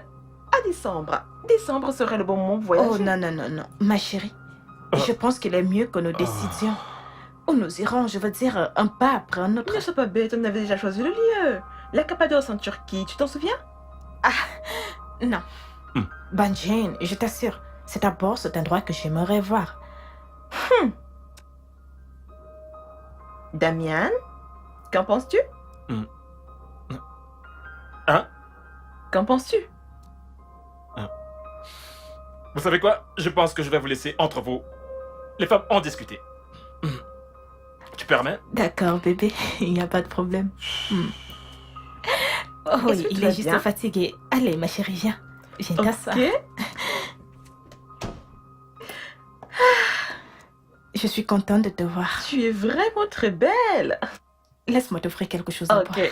décembre. Décembre serait le bon moment pour voyager. Oh non, non, non, non, ma chérie. Je pense qu'il est mieux que nous décidions. Où nous irons, je veux dire, un pas après un autre. Ne sois pas bête, on avait déjà choisi le lieu. La Cappadoce en Turquie, tu t'en souviens? Non. Banjane, je t'assure, c'est d'abord cet endroit que j'aimerais voir. Damien, qu'en penses-tu? Hein? Qu'en penses-tu? Vous savez quoi? Je pense que je vais vous laisser entre vous. Les femmes en discuter. permets? D'accord, bébé, il n'y a pas de problème. Oh Est-ce oui, que tu il vas est juste bien? fatigué. Allez, ma chérie, viens. Viens t'asseoir. Ok. Je suis contente de te voir. Tu es vraiment très belle. Laisse-moi t'offrir quelque chose à boire. Ok.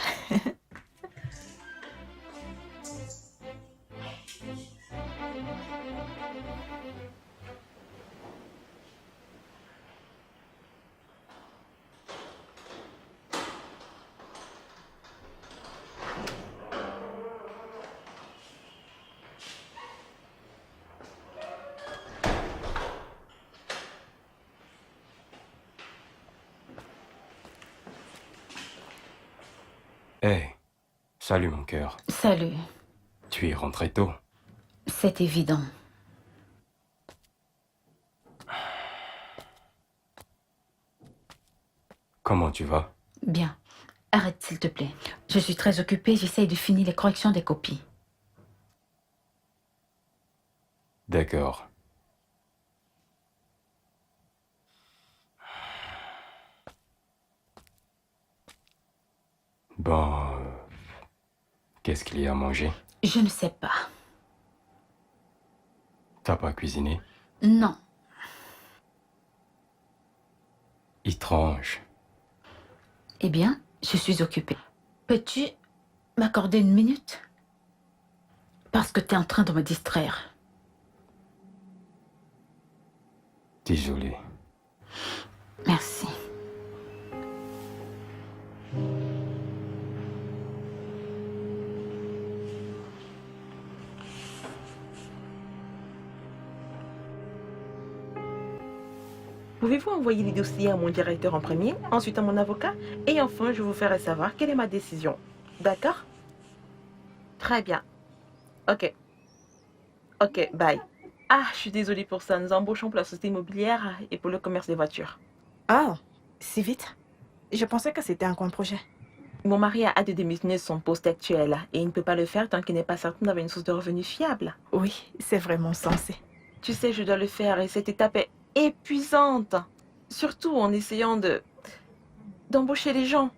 Hé, salut mon cœur. Salut. Tu es rentré tôt. C'est évident. Comment tu vas? Bien. Arrête, s'il te plaît. Je suis très occupée, j'essaye de finir les corrections des copies. D'accord. Bon, qu'est-ce qu'il y a à manger? Je ne sais pas. T'as pas cuisiné? Non. Étrange. Eh bien, je suis occupée. Peux-tu m'accorder une minute? Parce que tu es en train de me distraire. Désolé. Merci. Pouvez-vous envoyer les dossiers à mon directeur en premier, ensuite à mon avocat, et enfin je vous ferai savoir quelle est ma décision. D'accord? Très bien. Ok. Ok, bye. Ah, je suis désolée pour ça. Nous embauchons pour la société immobilière et pour le commerce des voitures. Ah, si vite? Je pensais que c'était un coin projet. Mon mari a hâte de démissionner de son poste actuel et il ne peut pas le faire tant qu'il n'est pas certain d'avoir une source de revenus fiable. Oui, c'est vraiment sensé. Tu sais, je dois le faire et cette étape est épuisante. Surtout en essayant d'embaucher les gens.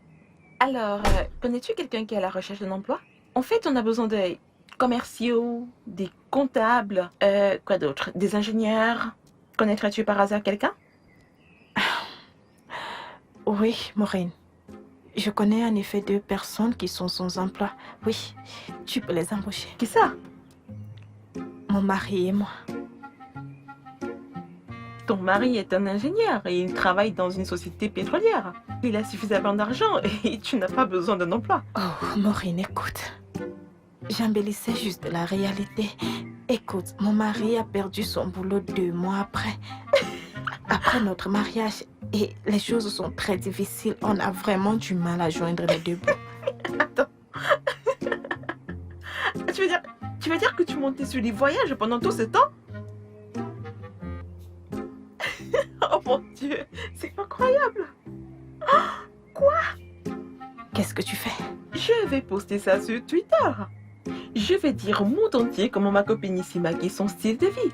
Alors, connais-tu quelqu'un qui est à la recherche d'un emploi? En fait, on a besoin des commerciaux, des comptables, quoi d'autre? Des ingénieurs. Connaîtrais-tu par hasard quelqu'un? Oui, Maureen. Je connais en effet 2 personnes qui sont sans emploi. Oui, tu peux les embaucher. Qui ça? Mon mari et moi. Ton mari est un ingénieur et il travaille dans une société pétrolière. Il a suffisamment d'argent et tu n'as pas besoin d'un emploi. Oh, Maureen, écoute. J'embellissais juste la réalité. Écoute, mon mari a perdu son boulot 2 mois après. Après notre mariage. Et les choses sont très difficiles. On a vraiment du mal à joindre les 2 bouts. Attends. Tu veux dire que tu montais sur les voyages pendant tout ce temps? Oh mon Dieu, c'est incroyable. Qu'est-ce que tu fais? Je vais poster ça sur Twitter. Je vais dire au monde entier comment ma copine ici maquille son style de vie.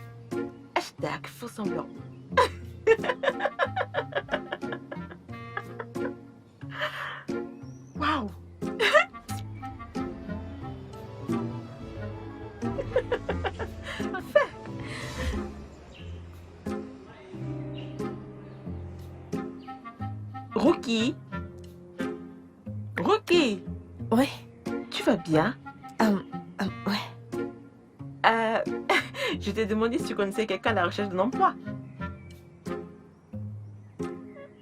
Hashtag faux semblant. Waouh. Parfait. Rookie. Rookie, Oui. tu vas bien? Ouais. Je t'ai demandé si tu connaissais quelqu'un à la recherche d'un emploi.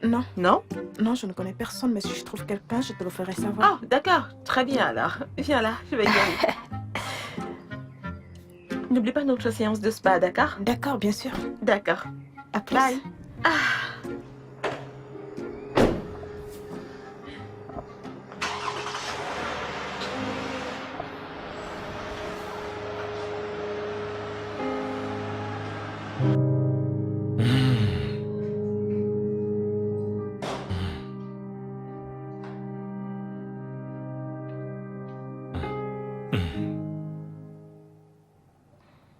Non, Non? non, je ne connais personne, mais si je trouve quelqu'un, je te le ferai savoir. Oh, d'accord. Très bien alors. Viens là, je vais y aller. N'oublie pas notre séance de spa, d'accord? D'accord, bien sûr. D'accord. À plus. Bye.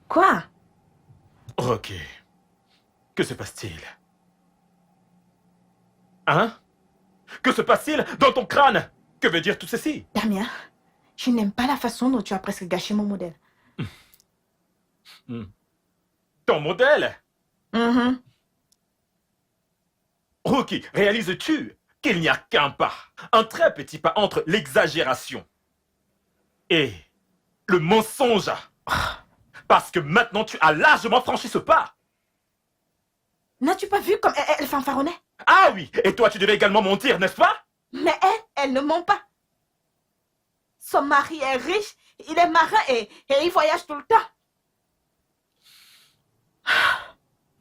Quoi? Ok. Que se passe-t-il? Hein? Que se passe-t-il dans ton crâne? Que veut dire tout ceci? Damien, je n'aime pas la façon dont tu as presque gâché mon modèle. Ton modèle? Mhm. Rookie, réalises-tu qu'il n'y a qu'un pas, un très petit pas entre l'exagération et le mensonge? Parce que maintenant tu as largement franchi ce pas. N'as-tu pas vu comme elle fanfaronnait? Ah oui, et toi tu devais également mentir, n'est-ce pas? Mais elle ne ment pas. Son mari est riche, il est marin et il voyage tout le temps.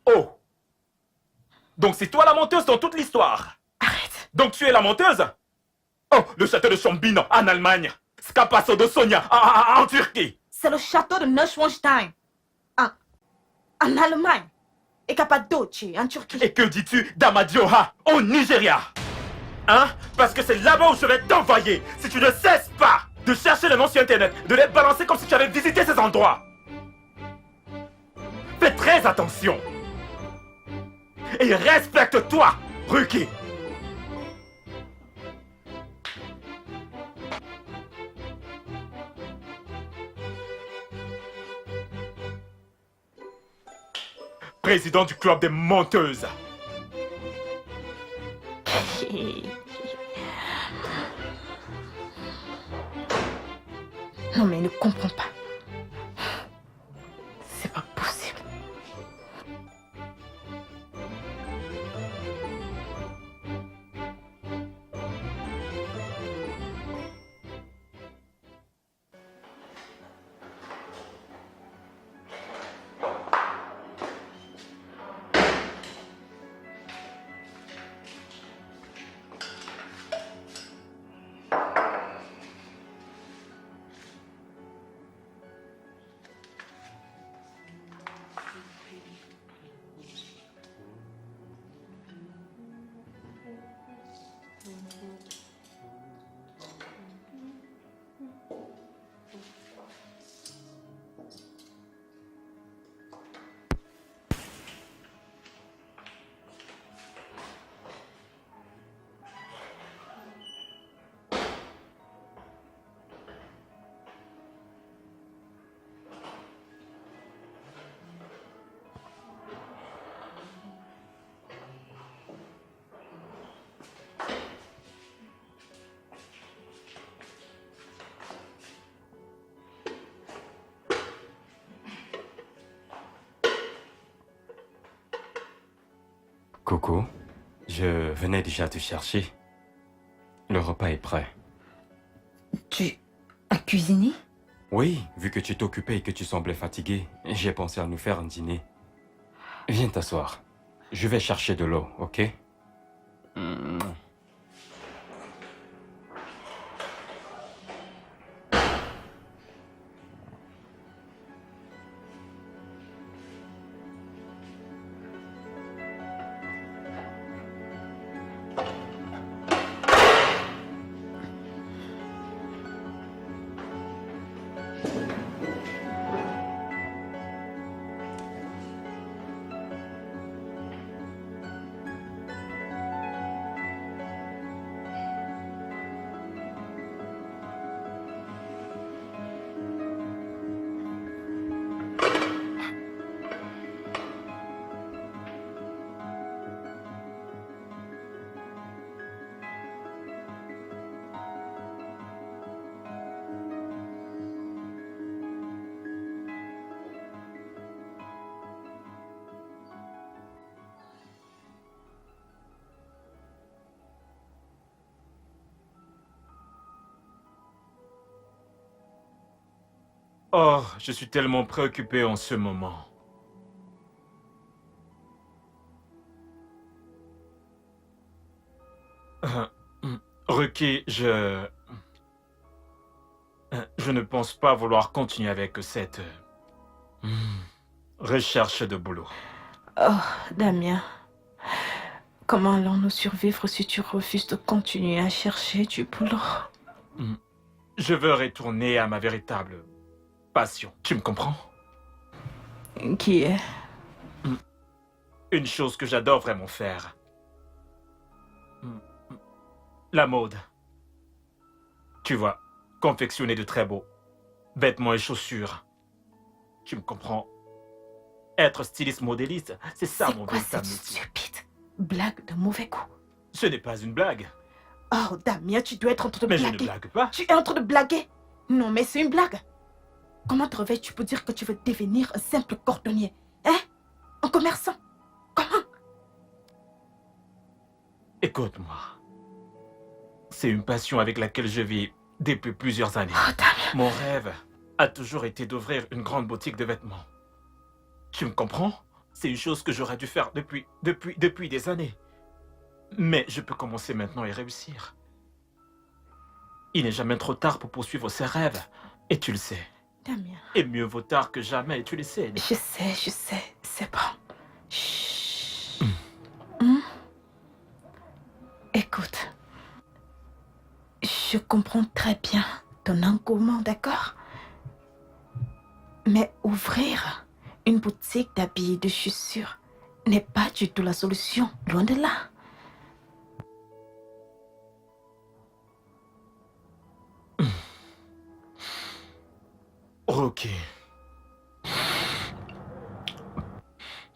Oh! Donc c'est toi la menteuse dans toute l'histoire. Arrête. Donc tu es la menteuse? Oh, le château de Chambino en Allemagne. Scapasso de Sonia en Turquie. C'est le château de Neuschwanstein en Allemagne et Cappadoce en Turquie. Et que dis-tu d'Amadioha au Nigeria? Hein? Parce que c'est là-bas où je vais t'envoyer si tu ne cesses pas de chercher les noms sur Internet, de les balancer comme si tu avais visité ces endroits. Fais très attention. Et respecte-toi, Ruki. Président du club des menteuses. Non mais il ne comprend pas. C'est pas possible. Coco, je venais déjà te chercher. Le repas est prêt. Tu as cuisiné? Oui, vu que tu t'occupais et que tu semblais fatigué, j'ai pensé à nous faire un dîner. Viens t'asseoir. Je vais chercher de l'eau, ok? Oh, je suis tellement préoccupé en ce moment. Ruki, je ne pense pas vouloir continuer avec cette recherche de boulot. Oh, Damien. Comment allons-nous survivre si tu refuses de continuer à chercher du boulot? Je veux retourner à ma véritable passion. Tu me comprends? Qui est? Une chose que j'adore vraiment faire. La mode. Tu vois, confectionner de très beaux vêtements et chaussures. Tu me comprends? Être styliste modéliste, c'est ça C'est mon quoi véritable cette métier. stupide blague de mauvais goût? Ce n'est pas une blague. Oh, Damien, tu dois être en train de Mais je ne blaguer. blague pas. Tu es en train de blaguer? Non, mais c'est une blague. Comment te réveilles-tu pour dire que tu veux devenir un simple cordonnier? Hein? Un commerçant? Comment? Écoute-moi. C'est une passion avec laquelle je vis depuis plusieurs années. Oh, Damien. Mon rêve a toujours été d'ouvrir une grande boutique de vêtements. Tu me comprends? C'est une chose que j'aurais dû faire depuis des années. Mais je peux commencer maintenant et réussir. Il n'est jamais trop tard pour poursuivre ses rêves. Et tu le sais. Damien. Et mieux vaut tard que jamais, et tu le sais. Je sais. C'est bon. Chut. Hmm? Écoute. Je comprends très bien ton engouement, d'accord? Mais ouvrir une boutique d'habits et de chaussures n'est pas du tout la solution. Loin de là. Ok.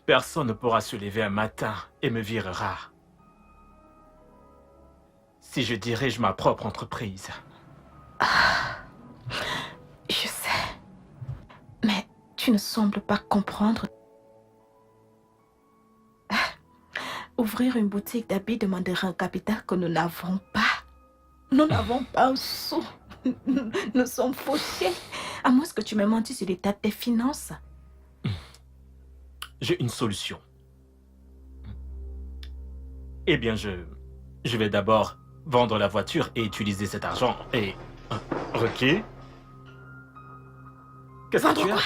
Personne ne pourra se lever un matin et me virera. Si je dirige ma propre entreprise. Je sais. Mais tu ne sembles pas comprendre. Ouvrir une boutique d'habits demandera un capital que nous n'avons pas. Nous n'avons pas un sou. Nous sommes fauchés. À moins que tu m'aies menti sur l'état de tes finances. J'ai une solution. Eh bien, je vais d'abord vendre la voiture et utiliser cet argent et... Ok. Qu'est-ce que Vendre tu as? quoi?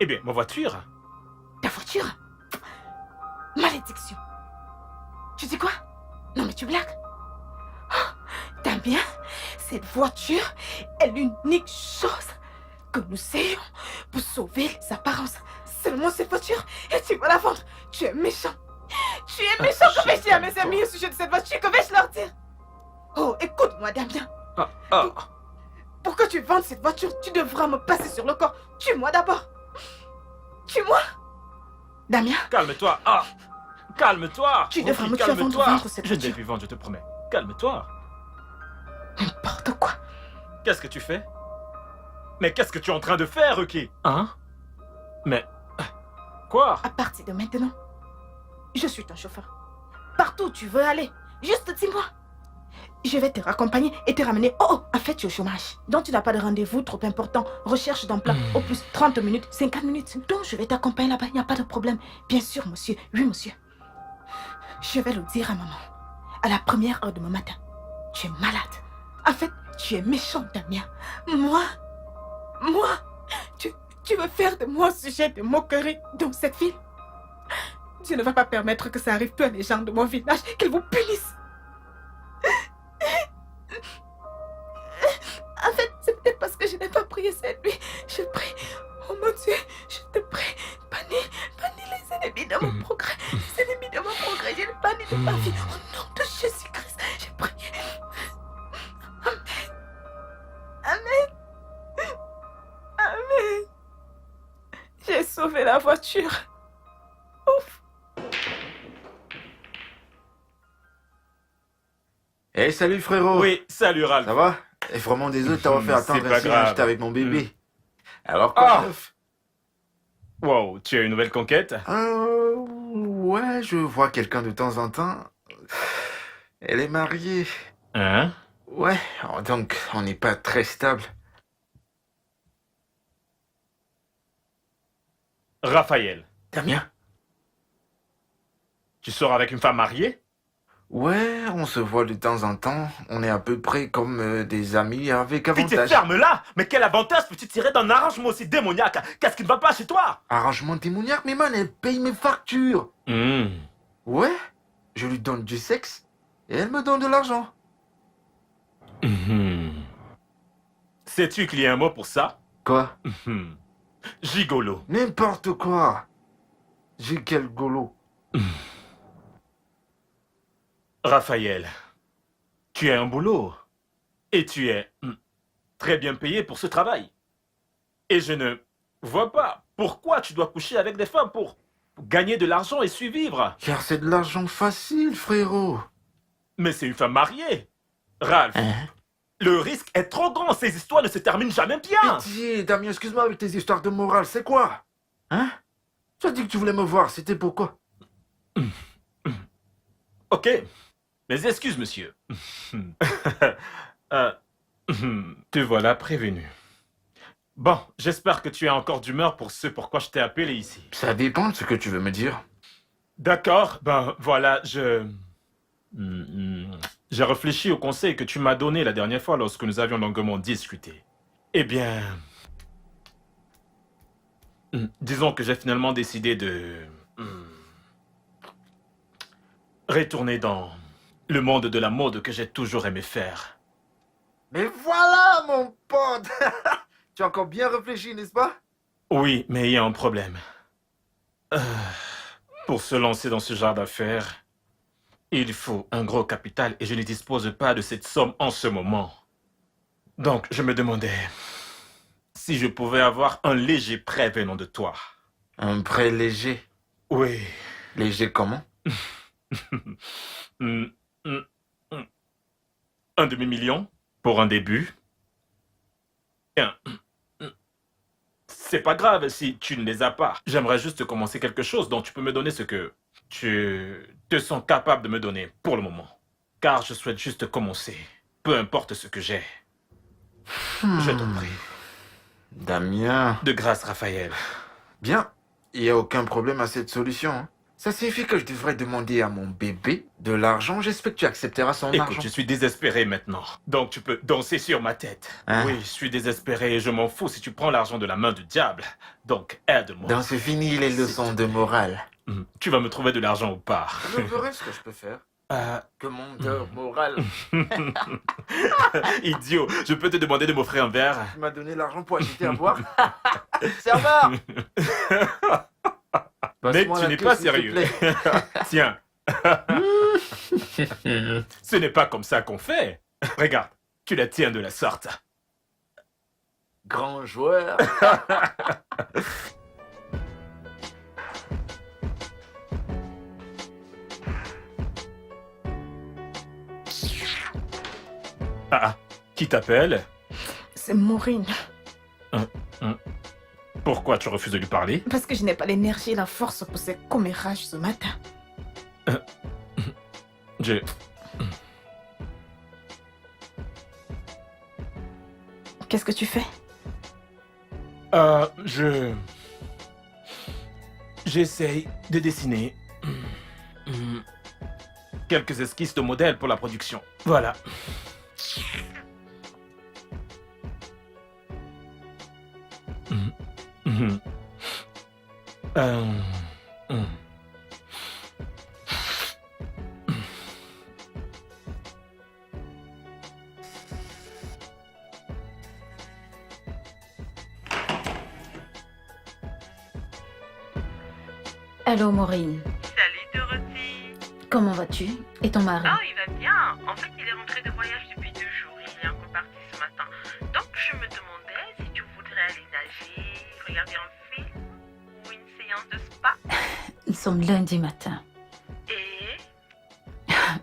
Eh bien, ma voiture. Ta voiture? Malédiction. Tu dis quoi? Non mais tu blagues. Oh, Damien, cette voiture est l'unique chose que nous ayons pour sauver les apparences. Seulement cette voiture et tu vas la vendre. Tu es méchant. Tu es méchant. Que vais-je dire à mes amis au sujet de cette voiture? Que vais-je leur dire? Oh, écoute-moi Damien. Pour que tu vendes cette voiture, tu devras me passer sur le corps. Tue-moi d'abord. Tue-moi. Damien. Calme-toi. Ah, calme-toi. Tu devras Rocky, me tuer avant de calme-toi. vendre cette Je ne vais voiture. plus vendre, je te promets. Calme-toi. N'importe quoi. Qu'est-ce que tu fais? Mais qu'est-ce que tu es en train de faire, Rocky? Hein? Mais... Quoi? À partir de maintenant, je suis ton chauffeur. Partout où tu veux aller, juste dis-moi. Je vais te raccompagner et te ramener. Oh, en fait, tu es au chômage. Donc, tu n'as pas de rendez-vous trop important. Recherche d'emploi, au plus 30 minutes, 50 minutes. Donc, je vais t'accompagner là-bas, il n'y a pas de problème. Bien sûr, monsieur. Oui, monsieur. Je vais le dire à maman. À la première heure de mon matin. Tu es malade. En fait, tu es méchant, Damien. Moi, tu veux faire de moi un sujet de moquerie dans cette ville? Je ne vais pas permettre que ça arrive plus à les gens de mon village, qu'ils vous punissent. En fait, c'est peut-être parce que je n'ai pas prié cette nuit. Je prie. Oh mon Dieu, je te prie. Bannis les ennemis de mon progrès. Les ennemis de mon progrès, je les bannis de ma vie. Au nom de Jésus-Christ, je prie. Amen. Amen. J'ai sauvé la voiture. Ouf. Hey, salut frérot. Oui, salut Ralph. Ça va? Et vraiment désolé de t'avoir fait C'est attendre pas ainsi, grave. j'étais avec mon bébé. Alors quoi Ah. de neuf? Wow, tu as une nouvelle conquête? Ouais, je vois quelqu'un de temps en temps. Elle est mariée. Hein? Ouais, donc on n'est pas très stable. Raphaël, Damien? tu sors avec une femme mariée? Ouais, on se voit de temps en temps. On est à peu près comme des amis avec Si t'es avantage. ferme là! Mais quel avantage peux-tu tirer d'un arrangement aussi démoniaque? Qu'est-ce qui ne va pas chez toi? Arrangement démoniaque, mais man, elle paye mes factures. Ouais, je lui donne du sexe et elle me donne de l'argent. Sais-tu qu'il y a un mot pour ça? Quoi? Gigolo. N'importe quoi. J'ai quel golo. Raphaël, Tu as un boulot. Et tu es très bien payé pour ce travail. Et je ne vois pas pourquoi tu dois coucher avec des femmes pour gagner de l'argent et survivre. Car c'est de l'argent facile, frérot. Mais c'est une femme mariée. Ralph, Hein? le risque est trop grand. Ces histoires ne se terminent jamais bien. Pitié, Damien, excuse-moi avec tes histoires de morale, c'est quoi? Hein? Tu as dit que tu voulais me voir, c'était pourquoi? Ok. Mes excuses, monsieur. Euh, Te voilà prévenu. Bon, j'espère que tu es encore d'humeur pour ce pourquoi je t'ai appelé ici. Ça dépend de ce que tu veux me dire. D'accord, ben voilà, j'ai réfléchi au conseil que tu m'as donné la dernière fois lorsque nous avions longuement discuté. Eh bien, disons que j'ai finalement décidé de retourner dans le monde de la mode que j'ai toujours aimé faire. Mais voilà, mon pote! Tu as encore bien réfléchi, n'est-ce pas? Oui, mais il y a un problème. Pour se lancer dans ce genre d'affaires, il faut un gros capital et je ne dispose pas de cette somme en ce moment. Donc, je me demandais si je pouvais avoir un léger prêt venant de toi. Un prêt léger. Oui. Léger comment? Mm, mm, mm. Un demi-million pour un début. C'est pas grave si tu ne les as pas. J'aimerais juste commencer quelque chose dont tu peux me donner ce que tu te sens capable de me donner pour le moment. Car je souhaite juste commencer. Peu importe ce que j'ai. Je t'en prie. Damien. De grâce, Raphaël. Bien, il n'y a aucun problème à cette solution. Hein. Ça signifie que je devrais demander à mon bébé de l'argent. J'espère que tu accepteras son Écoute, argent. je suis désespéré maintenant. Donc tu peux danser sur ma tête. Hein? Oui, je suis désespéré et je m'en fous si tu prends l'argent de la main du diable. Donc aide-moi. Donc c'est fini les leçons de morale. Tu vas me trouver de l'argent ou pas. Je verrai ce que je peux faire. Commandeur moral. Idiot, je peux te demander de m'offrir un verre? Tu m'as donné l'argent pour acheter à boire. Serveur! Mais Passe-moi tu la n'es clé, pas s'il te sérieux. plaît. Tiens. Ce n'est pas comme ça qu'on fait. Regarde, tu la tiens de la sorte. Grand joueur. Ah, qui t'appelle? C'est Maureen. Pourquoi tu refuses de lui parler? Parce que je n'ai pas l'énergie et la force pour ces commérages ce matin. Je... Qu'est-ce que tu fais? J'essaye de dessiner quelques esquisses de modèles pour la production. Voilà. Allô, Maureen. Salut Dorothy. Comment vas-tu? Et ton mari? Oh, il va bien. En fait, il est rentré de voyage depuis 2 jours. Il est encore parti ce matin. Donc, je me demandais si tu voudrais aller nager, regarder un film ou une séance de spa. Nous sommes lundi matin. Et...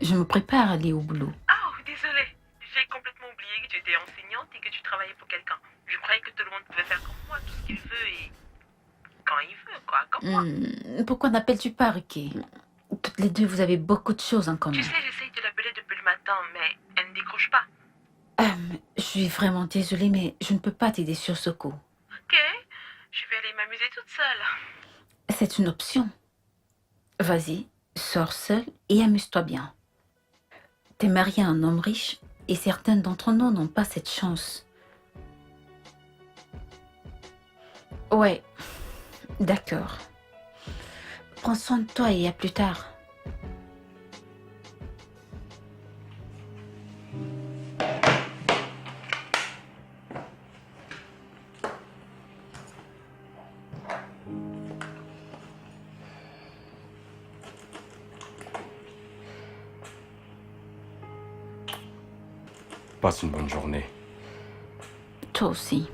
Je me prépare à aller au boulot. Oh, désolée. J'ai complètement oublié que tu étais enseignante et que tu travaillais pour quelqu'un. Je croyais que tout le monde pouvait faire comme moi, tout ce qu'il veut et... quand il veut, quoi, comme moi. Pourquoi n'appelles-tu pas Ricky? Toutes les deux, vous avez beaucoup de choses en commun. Tu sais, j'essaye de l'appeler depuis le matin, mais elle ne décroche pas. Je suis vraiment désolée, mais je ne peux pas t'aider sur ce coup. Ok, je vais aller m'amuser toute seule. C'est une option. Vas-y, sors seule et amuse-toi bien. T'es marié à un homme riche et certains d'entre nous n'ont pas cette chance. Ouais, d'accord. Prends soin de toi et à plus tard. Passe une bonne journée. Toi aussi.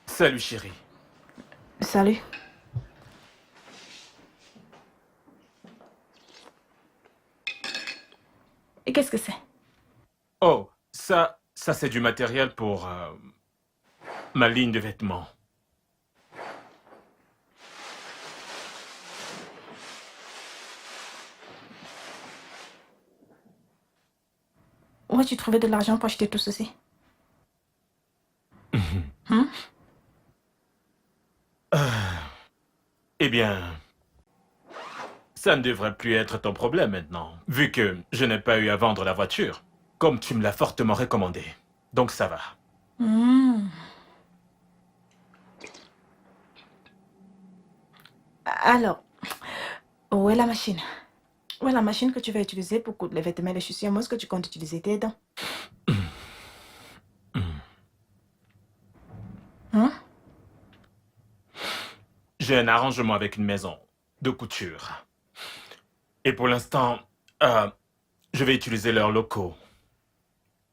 Salut chérie. Salut. Et qu'est-ce que c'est? Oh, ça c'est du matériel pour ma ligne de vêtements. Où as-tu trouvé de l'argent pour acheter tout ceci? Hein? Eh bien, ça ne devrait plus être ton problème maintenant, vu que je n'ai pas eu à vendre la voiture, comme tu me l'as fortement recommandé. Donc ça va. Hmm. Alors, où est la machine? Où est la machine que tu vas utiliser pour coudre les vêtements et les chaussures? Moi, est-ce que tu comptes utiliser tes dents? Hein? J'ai un arrangement avec une maison de couture. Et pour l'instant, je vais utiliser leurs locaux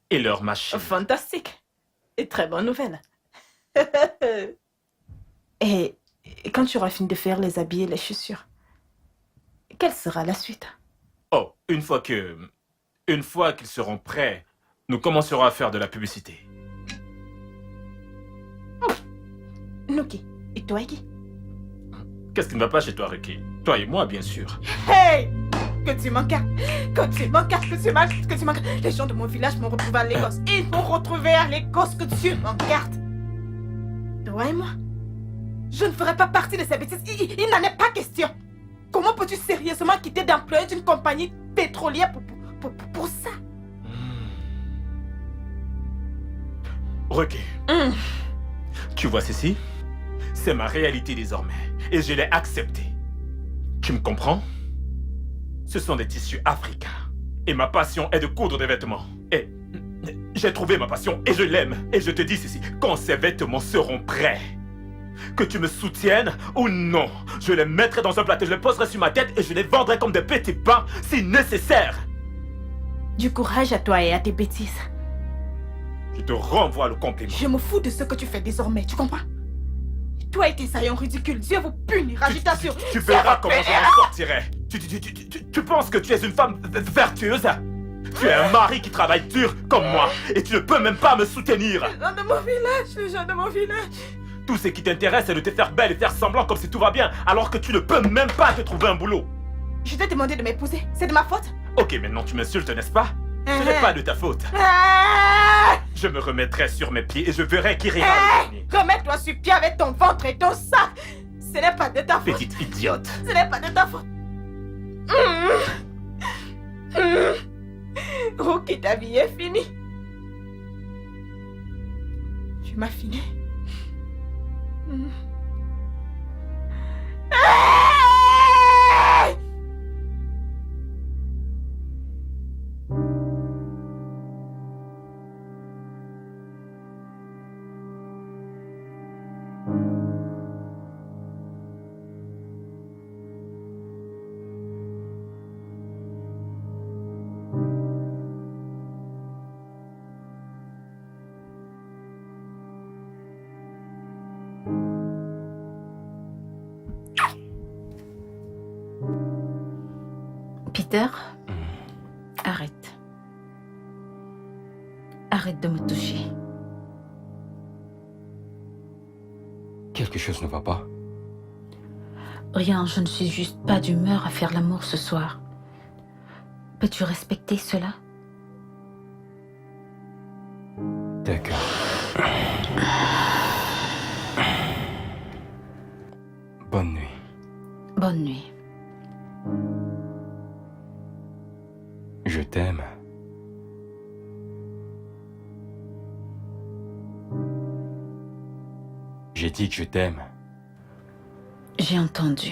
et leurs machines. Fantastique. Et très bonne nouvelle. Et quand tu auras fini de faire les habits et les chaussures, quelle sera la suite? Oh, une fois qu'ils seront prêts, nous commencerons à faire de la publicité. Nuki, et toi, qui? Qu'est-ce qui ne va pas chez toi, Ricky? Toi et moi, bien sûr. Hey! Que tu manques, que tu manques, que tu manques, que tu manques. Les gens de mon village m'ont retrouvé à Lagos. Ils m'ont retrouvé à Lagos, que tu m'en gardes. Toi et moi, je ne ferai pas partie de ces bêtises. Il n'en est pas question. Comment peux-tu sérieusement quitter d'employé d'une compagnie pétrolière pour ça? Ricky, tu vois ceci? C'est ma réalité désormais. Et je l'ai acceptée. Tu me comprends? Ce sont des tissus africains. Et ma passion est de coudre des vêtements. Et j'ai trouvé ma passion et je l'aime. Et je te dis ceci, quand ces vêtements seront prêts, que tu me soutiennes ou non, je les mettrai dans un plateau, je les poserai sur ma tête et je les vendrai comme des petits pains si nécessaire. Du courage à toi et à tes bêtises. Je te renvoie le compliment. Je me fous de ce que tu fais désormais, tu comprends? Toi et tes saillants ridicules, Dieu vous punira, je t'assure. Tu verras comment je m'en sortirai. Tu penses que tu es une femme vertueuse? Tu es un mari qui travaille dur comme moi et tu ne peux même pas me soutenir. Les gens de mon village, les gens de mon village. Tout ce qui t'intéresse, c'est de te faire belle et faire semblant comme si tout va bien, alors que tu ne peux même pas te trouver un boulot. Je t'ai demandé de m'épouser, c'est de ma faute? Ok, maintenant tu m'insultes, n'est-ce pas? Ce n'est pas de ta faute. Je me remettrai sur mes pieds et je verrai qui rira le dernier. Remets-toi sur pied avec ton ventre et ton sac. Ce n'est pas de ta faute. Petite idiote. Ce n'est pas de ta faute. Rookie, ta vie est finie. Tu m'as fini. Peter, arrête. Arrête de me toucher. Quelque chose ne va pas. Rien, je ne suis juste pas d'humeur à faire l'amour ce soir. Peux-tu respecter cela? D'accord. Bonne nuit. Bonne nuit. t'aime. J'ai dit que je t'aime. J'ai entendu.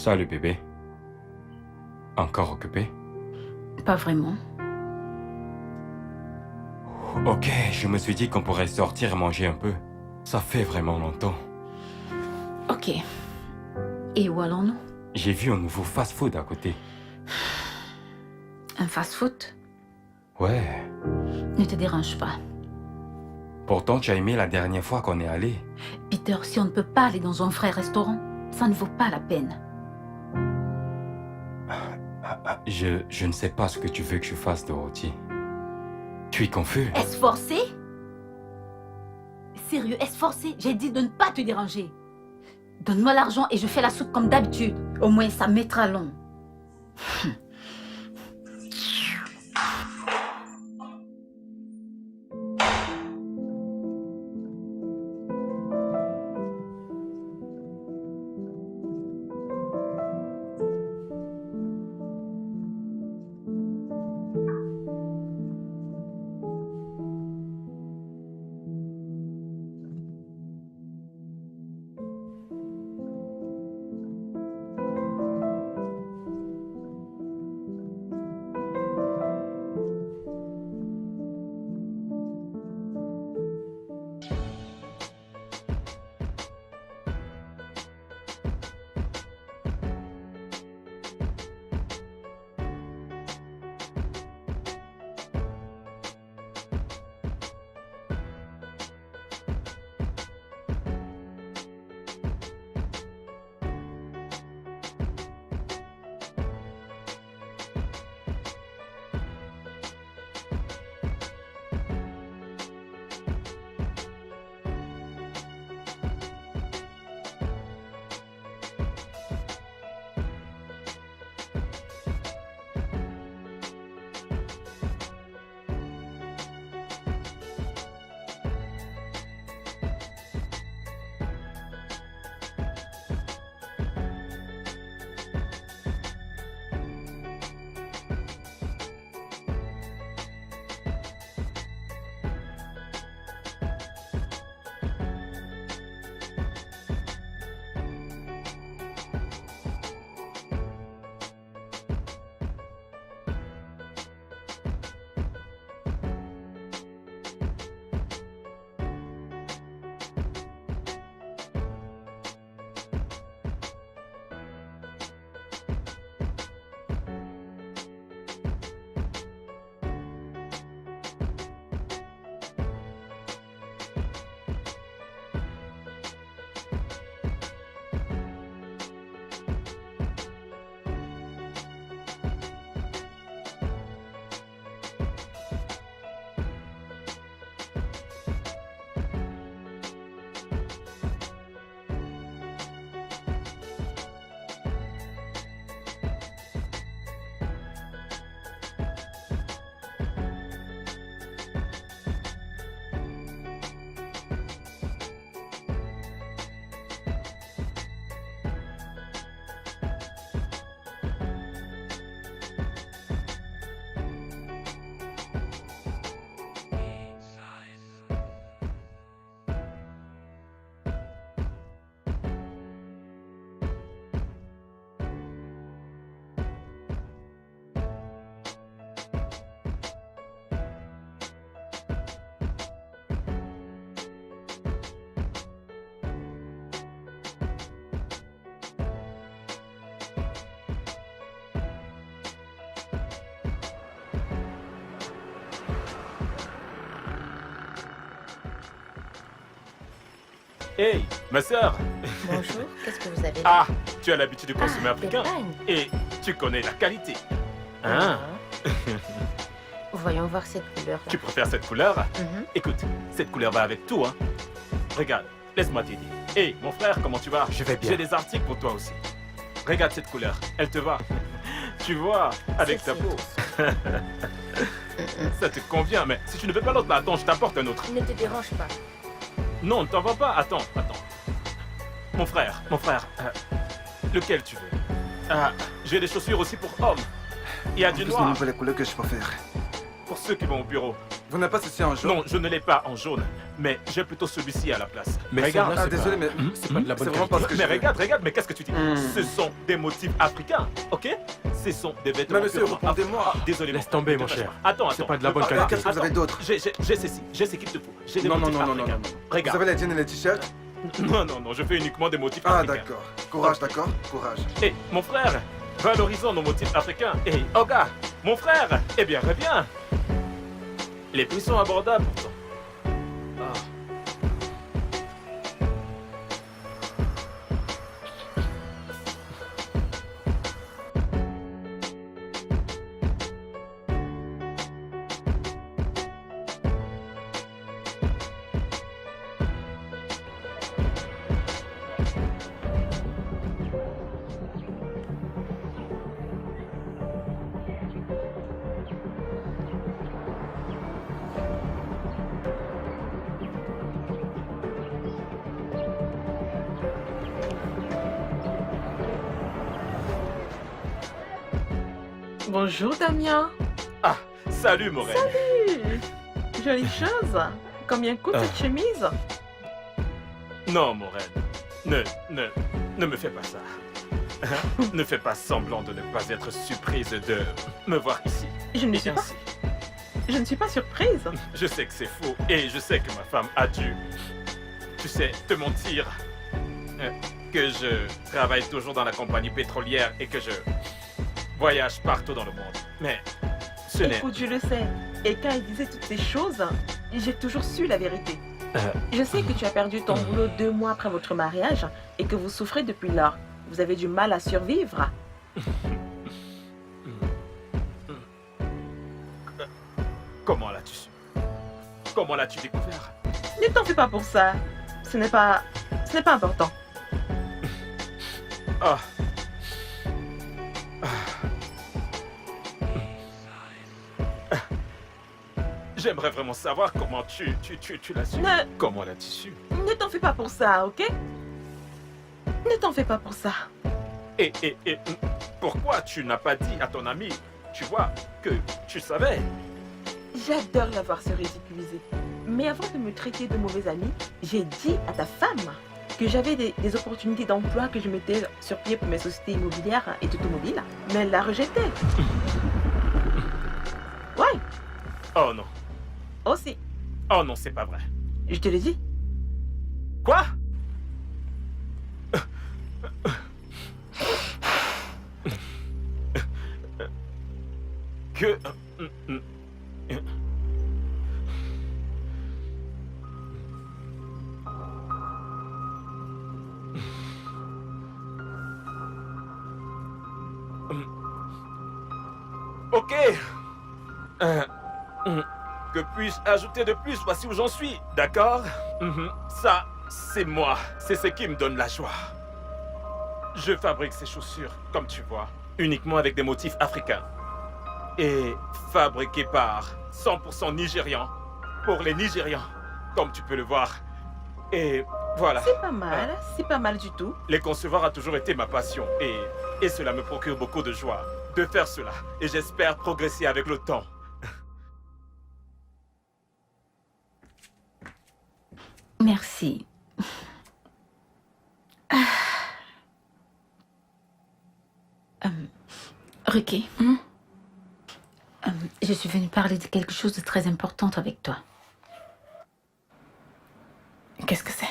Salut bébé. Encore occupé? Pas vraiment. Ok, je me suis dit qu'on pourrait sortir et manger un peu. Ça fait vraiment longtemps. Ok. Et où allons-nous? J'ai vu un nouveau fast-food à côté. Un fast-food? Ouais. Ne te dérange pas. Pourtant, tu as aimé la dernière fois qu'on est allé. Peter, si on ne peut pas aller dans un vrai restaurant, ça ne vaut pas la peine. Je ne sais pas ce que tu veux que je fasse, Dorothy. Tu es confus? Est-ce forcé? Sérieux, est-ce forcé? J'ai dit de ne pas te déranger. Donne-moi l'argent et je fais la soupe comme d'habitude. Au moins, ça mettra long. Hey, ma sœur. Bonjour, qu'est-ce que vous avez là? Ah, tu as l'habitude de consommer des africain pagnes. et tu connais la qualité. Hein? Voyons voir cette couleur-là. Tu préfères cette couleur? Mhm. Écoute, cette couleur va avec tout, hein. Regarde, laisse-moi t'aider. Hey, mon frère, comment tu vas? Je vais bien. J'ai des articles pour toi aussi. Regarde cette couleur, elle te va. Tu vois, avec C'est ta peau. Ça te convient, mais si tu ne veux pas l'autre, là, attends, je t'apporte un autre. Ne te dérange pas. Non, ne t'en vas pas. Attends. Mon frère, lequel tu veux? Ah, j'ai des chaussures aussi pour hommes. Il y a du C'est noir les couleurs que je préfère. pour ceux qui vont au bureau. Vous n'avez pas ceci en jaune? Non, je ne l'ai pas en jaune, mais j'ai plutôt celui-ci à la place. Mais regarde, celle-là, Ah, désolé, mais c'est pas de la bonne c'est vraiment qualité. pas ce que mais je veux. regarde, mais qu'est-ce que tu dis? Ce sont des motifs africains, ok? Ce sont des vêtements. Mais monsieur, purement répondez-moi. africains. Désolé. Laisse tomber, mon Attends, cher. Attends. C'est pas de la bonne Attends, qualité. Qu'est-ce que vous avez d'autre? J'ai ceci, j'ai ce qu'il te faut. J'ai des Non, motifs non, africains. Vous Regarde. avez les jeans et les t-shirts? Non, je fais uniquement des motifs Ah, africains. d'accord. Courage, d'accord? Courage. Hé, mon frère, valorisons nos motifs africains. Hé, Oga, mon frère, eh bien, reviens. Les prix sont abordables pourtant. Ah. Bonjour Damien. Ah, salut Morel. Jolie chose. Combien coûte cette chemise? Non, Morel, ne me fais pas ça. Ne fais pas semblant de ne pas être surprise de me voir ici. Je ne Et suis pas. ainsi. Je ne suis pas surprise. Je sais que c'est faux et je sais que ma femme a dû, tu sais, te mentir. Que je travaille toujours dans la compagnie pétrolière et que je voyage partout dans le monde. Mais ce n'est... Écoute, je le sais. Et quand il disait toutes ces choses, j'ai toujours su la vérité. Je sais que tu as perdu ton boulot 2 mois après votre mariage et que vous souffrez depuis lors. Vous avez du mal à survivre. Comment l'as-tu su? Comment l'as-tu découvert? Ne t'en fais pas pour ça. Ce n'est pas important. Ah. J'aimerais vraiment savoir comment tu l'as su. Comment l'as-tu su? Ne t'en fais pas pour ça, ok? Ne t'en fais pas pour ça. Et pourquoi tu n'as pas dit à ton ami, tu vois, que tu savais? J'adore la voir se ridiculiser. Mais avant de me traiter de mauvais ami, j'ai dit à ta femme que j'avais des opportunités d'emploi que je mettais sur pied pour mes sociétés immobilières et automobiles. Mais elle l'a rejeté. Ouais, Oh non. aussi. Oh non, c'est pas vrai. Je te l'ai dit. Quoi? Que... Ok. Que puis-je ajouter de plus? Voici où j'en suis, d'accord? Ça, c'est moi. C'est ce qui me donne la joie. Je fabrique ces chaussures, comme tu vois, uniquement avec des motifs africains. Et fabriquées par 100% Nigérians, pour les Nigérians, comme tu peux le voir. Et voilà. C'est pas mal du tout. Les concevoir a toujours été ma passion et cela me procure beaucoup de joie de faire cela. Et j'espère progresser avec le temps. Merci. Ricky, je suis venue parler de quelque chose de très important avec toi. Qu'est-ce que c'est?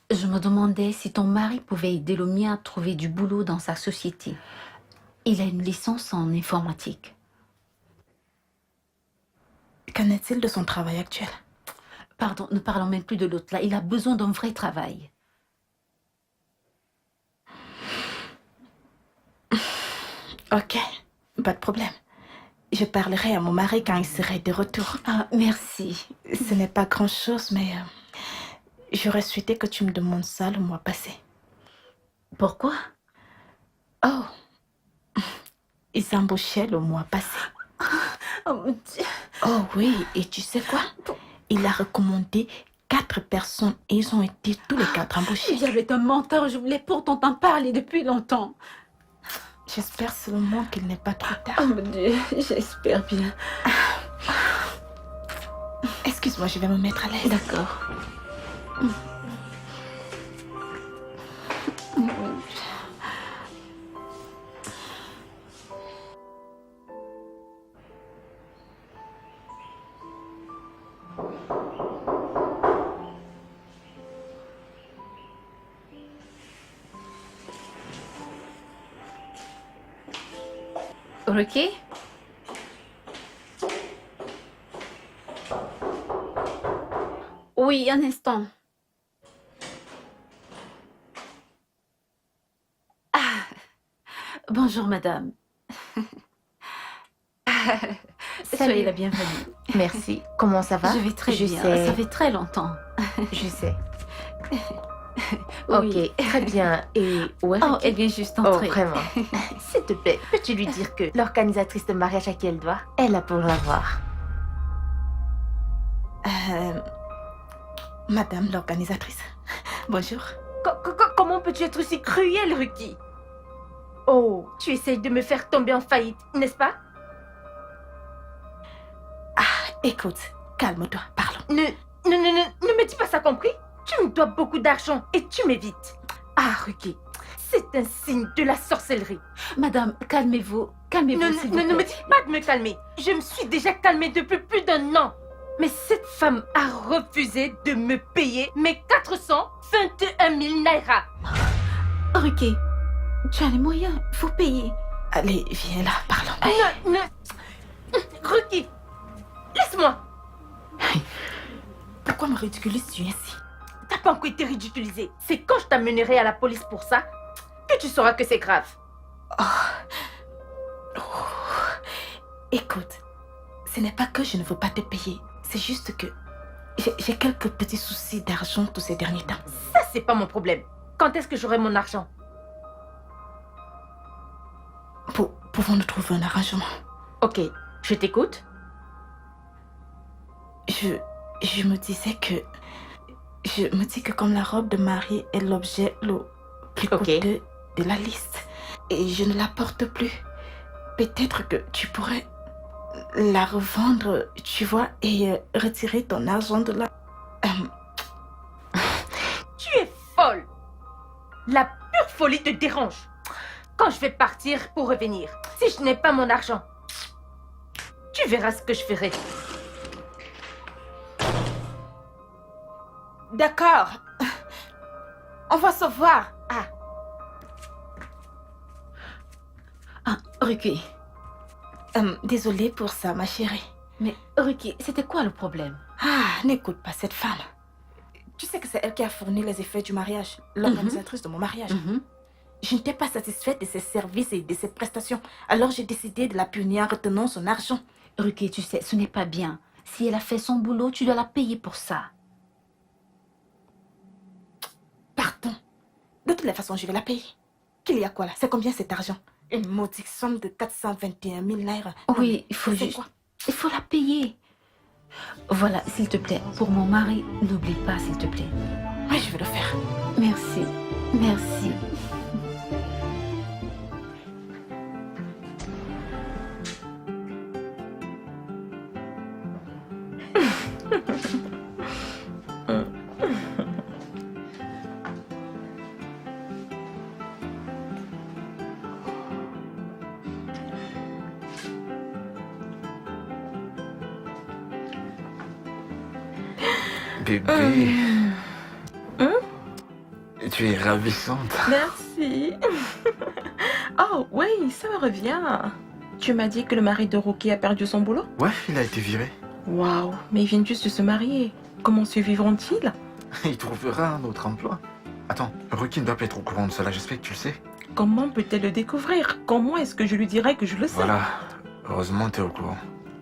Je me demandais si ton mari pouvait aider le mien à trouver du boulot dans sa société. Il a une licence en informatique. Qu'en est-il de son travail actuel? Pardon, ne parlons même plus de l'autre là. Il a besoin d'un vrai travail. Ok, pas de problème. Je parlerai à mon mari quand il serait de retour. Ah, merci. Ce n'est pas grand-chose, mais j'aurais souhaité que tu me demandes ça le mois passé. Pourquoi? Oh, ils embauchaient le mois passé. Oh mon Dieu. Oh oui, et tu sais quoi? Il a recommandé 4 personnes et ils ont été tous les 4 embauchés. Il est un menteur, je voulais pourtant t'en parler depuis longtemps. J'espère seulement qu'il n'est pas trop tard. Oh mon Dieu, j'espère bien. Excuse-moi, je vais me mettre à l'aise. D'accord. Ruki? Oui, un instant. Ah, bonjour, madame. Soyez la bienvenue. Merci. Comment ça va? Je vais très bien. sais. Ça fait très longtemps. Je sais. Oui. Ok, très bien. Et où est Oh, Ricky? elle vient juste Oh, entrer. vraiment. S'il te plaît, peux-tu lui dire que l'organisatrice de mariage à qui elle doit, elle a pour l'avoir. Madame l'organisatrice, bonjour. Comment peux-tu être aussi cruel, Ruki? Oh, tu essayes de me faire tomber en faillite, n'est-ce pas? Écoute, calme-toi, parlons. Ne me dis pas ça, compris? Tu me dois beaucoup d'argent et tu m'évites. Ah, Ruki, c'est un signe de la sorcellerie. Madame, calmez-vous. Calmez-vous, s'il vous plaît. Ne me dis pas de me calmer. Je me suis déjà calmée depuis plus d'un an. Mais cette femme a refusé de me payer mes 421 000 naira. Ruki, tu as les moyens. Il faut payer. Allez, viens là, parlons. Ruki, laisse-moi. Pourquoi me ridiculises-tu ainsi? T'as pas encore été ridiculisée. C'est quand je t'amènerai à la police pour ça que tu sauras que c'est grave. Écoute, ce n'est pas que je ne veux pas te payer. C'est juste que j'ai quelques petits soucis d'argent tous ces derniers temps. Ça, c'est pas mon problème. Quand est-ce que j'aurai mon argent? Pouvons-nous trouver un arrangement? Ok, je t'écoute. Je me disais que... Je me dis que comme la robe de mariée est l'objet le plus coûteux de la liste, et je ne la porte plus, peut-être que tu pourrais la revendre, tu vois, et retirer ton argent de là. Tu es folle. La pure folie te dérange. Quand je vais partir pour revenir, si je n'ai pas mon argent, tu verras ce que je ferai. D'accord. On va se voir. Ruki. Désolée pour ça, ma chérie. Mais Ruki, c'était quoi le problème? N'écoute pas cette femme. Tu sais que c'est elle qui a fourni les effets du mariage, l'organisatrice de mon mariage. Je n'étais pas satisfaite de ses services et de ses prestations. Alors j'ai décidé de la punir en retenant son argent. Ruki, tu sais, ce n'est pas bien. Si elle a fait son boulot, tu dois la payer pour ça. Pardon. De toutes les façons, je vais la payer. Qu'il y a quoi là? C'est combien cet argent? Une maudite somme de 421 000 naira. Oui, il faut juste... Il faut la payer. Voilà, s'il te plaît, pour mon mari, n'oublie pas, s'il te plaît. Oui, je vais le faire. Merci. Merci. Bébé. Tu es ravissante. Merci. Oh, oui, ça me revient. Tu m'as dit que le mari de Ruki a perdu son boulot? Ouais, il a été viré. Waouh, mais ils viennent juste de se marier. comment survivront-ils? Il trouvera un autre emploi. Attends, Ruki ne doit pas être au courant de cela, j'espère que tu le sais. Comment peut-elle le découvrir? Comment est-ce que je lui dirai que je le sais? Voilà, heureusement t'es au courant.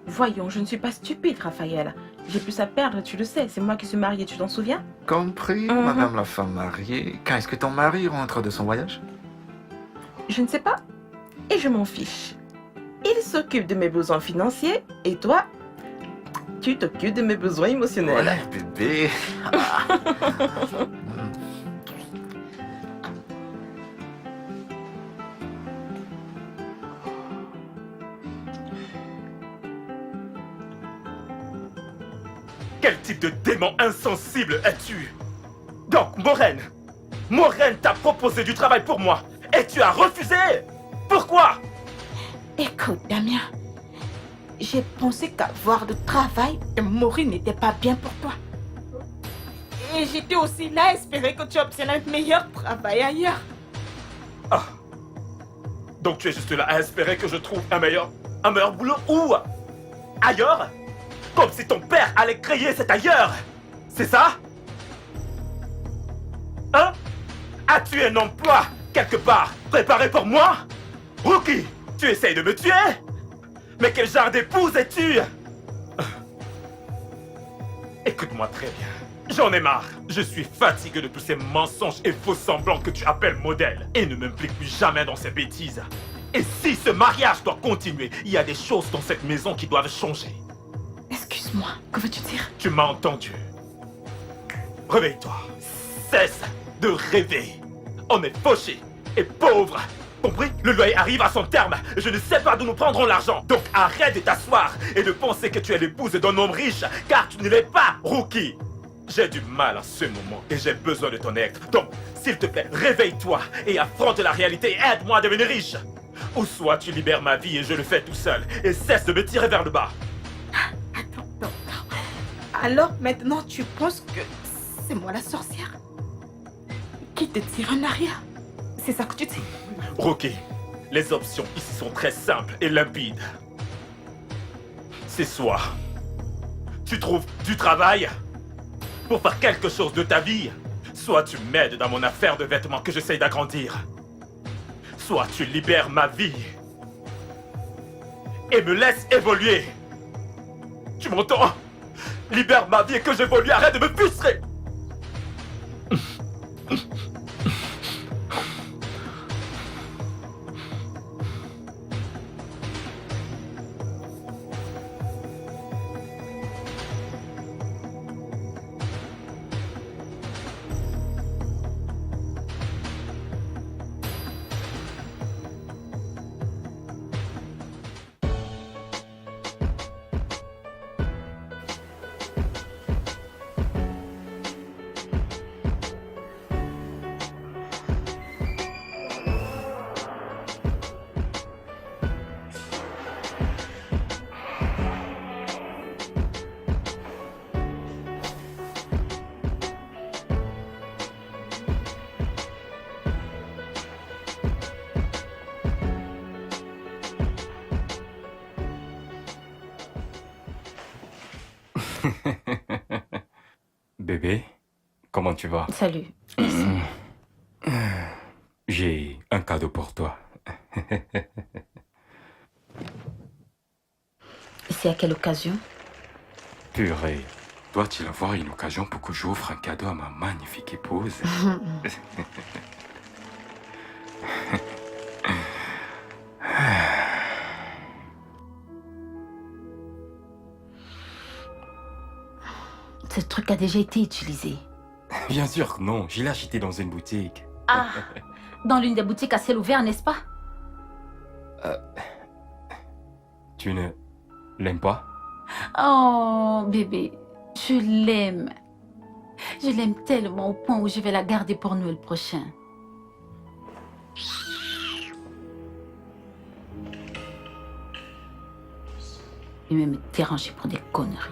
Voyons, je ne suis pas stupide, Raphaël. J'ai plus à perdre, tu le sais. C'est moi qui suis mariée, tu t'en souviens? Compris, madame la femme mariée. Quand est-ce que ton mari rentre de son voyage? Je ne sais pas. Et je m'en fiche. Il s'occupe de mes besoins financiers et toi, tu t'occupes de mes besoins émotionnels. Ouais, bébé. Quel type de démon insensible es-tu? Donc, Maureen t'a proposé du travail pour moi et tu as refusé. Pourquoi? Écoute, Damien, j'ai pensé qu'avoir de travail et mourir n'était pas bien pour toi. Et j'étais aussi là à espérer que tu obtiennes un meilleur travail ailleurs. Ah. Donc tu es juste là à espérer que je trouve un meilleur boulot où? Ailleurs? Comme si ton père allait créer cet ailleurs. C'est ça? Hein? As-tu un emploi quelque part préparé pour moi? Rookie, tu essayes de me tuer? Mais quel genre d'épouse es-tu? Écoute-moi très bien. J'en ai marre. Je suis fatigué de tous ces mensonges et faux semblants que tu appelles modèles. Et ne m'implique plus jamais dans ces bêtises. Et si ce mariage doit continuer, il y a des choses dans cette maison qui doivent changer. Excuse-moi, que veux-tu dire? Tu m'as entendu. Réveille-toi. Cesse de rêver. On est fauchés et pauvres. Compris? Le loyer arrive à son terme. Je ne sais pas d'où nous prendrons l'argent. Donc arrête de t'asseoir et de penser que tu es l'épouse d'un homme riche, car tu ne l'es pas, Rookie. J'ai du mal en ce moment et j'ai besoin de ton aide. Donc, s'il te plaît, réveille-toi et affronte la réalité et aide-moi à devenir riche. Ou soit tu libères ma vie et je le fais tout seul et cesse de me tirer vers le bas. Attends. Alors maintenant tu penses que c'est moi la sorcière qui te tire en arrière? C'est ça que tu dis? Rookie, les options ici sont très simples et limpides. C'est soit tu trouves du travail pour faire quelque chose de ta vie, soit tu m'aides dans mon affaire de vêtements que j'essaye d'agrandir. Soit tu libères ma vie et me laisses évoluer. Tu m'entends? Libère ma vie et que j'évolue, arrête de me frustrer. Bébé, comment tu vas? Salut. J'ai un cadeau pour toi. C'est à quelle occasion? Purée, doit-il avoir une occasion pour que j'offre un cadeau à ma magnifique épouse? Ce truc a déjà été utilisé. Bien sûr que non, je l'ai acheté dans une boutique. Ah, dans l'une des boutiques à ciel ouvert, n'est-ce pas? Tu ne l'aimes pas? Oh, bébé, je l'aime. Je l'aime tellement au point où je vais la garder pour Noël prochain. Il va me déranger pour des conneries.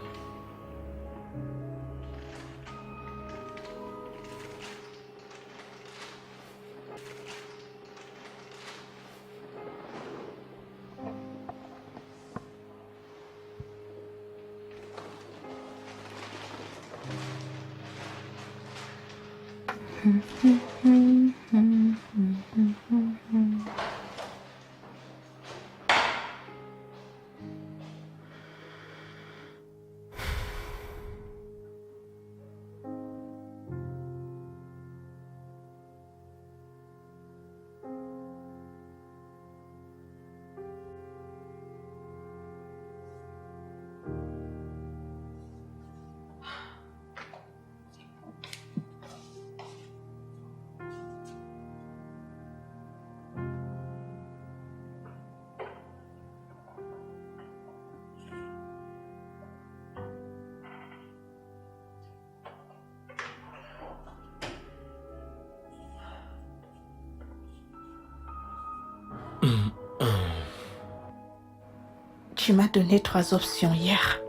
Tu m'as donné 3 options hier.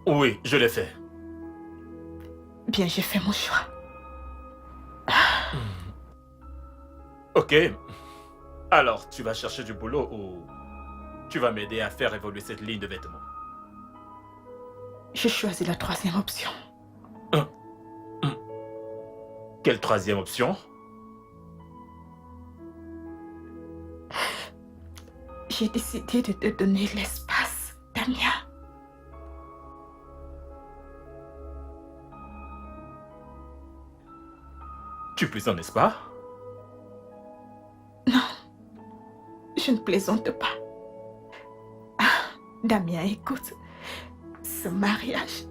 Oui, je l'ai fait. Bien, j'ai fait mon choix. Ok. Alors, tu vas chercher du boulot ou tu vas m'aider à faire évoluer cette ligne de vêtements? J'ai choisi la 3e option. Quelle 3e option? J'ai décidé de te donner l'espace, Damien. Tu plaisantes, n'est-ce pas? Non, je ne plaisante pas. Ah, Damien, écoute, ce mariage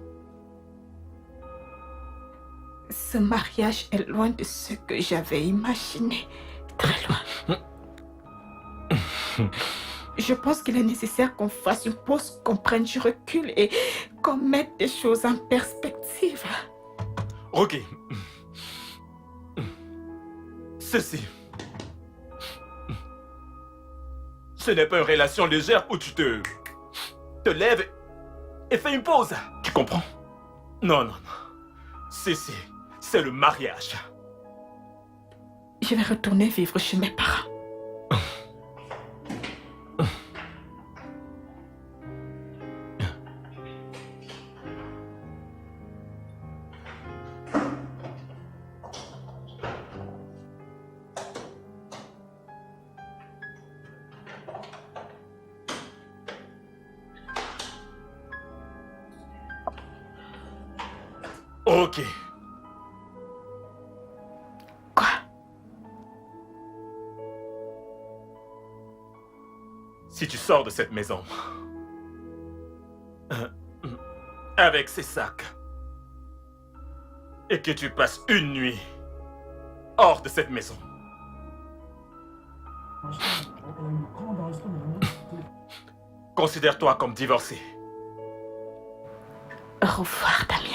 est loin de ce que j'avais imaginé, très loin. Je pense qu'il est nécessaire qu'on fasse une pause, qu'on prenne du recul et qu'on mette des choses en perspective. Ok. Ceci. Ce n'est pas une relation légère où tu te lèves et fais une pause. Tu comprends? Non, non, non. Ceci, c'est le mariage. Je vais retourner vivre chez mes parents. Ok. Quoi? Si tu sors de cette maison avec ces sacs et que tu passes une nuit hors de cette maison, considère-toi comme divorcé. Au revoir, Damien.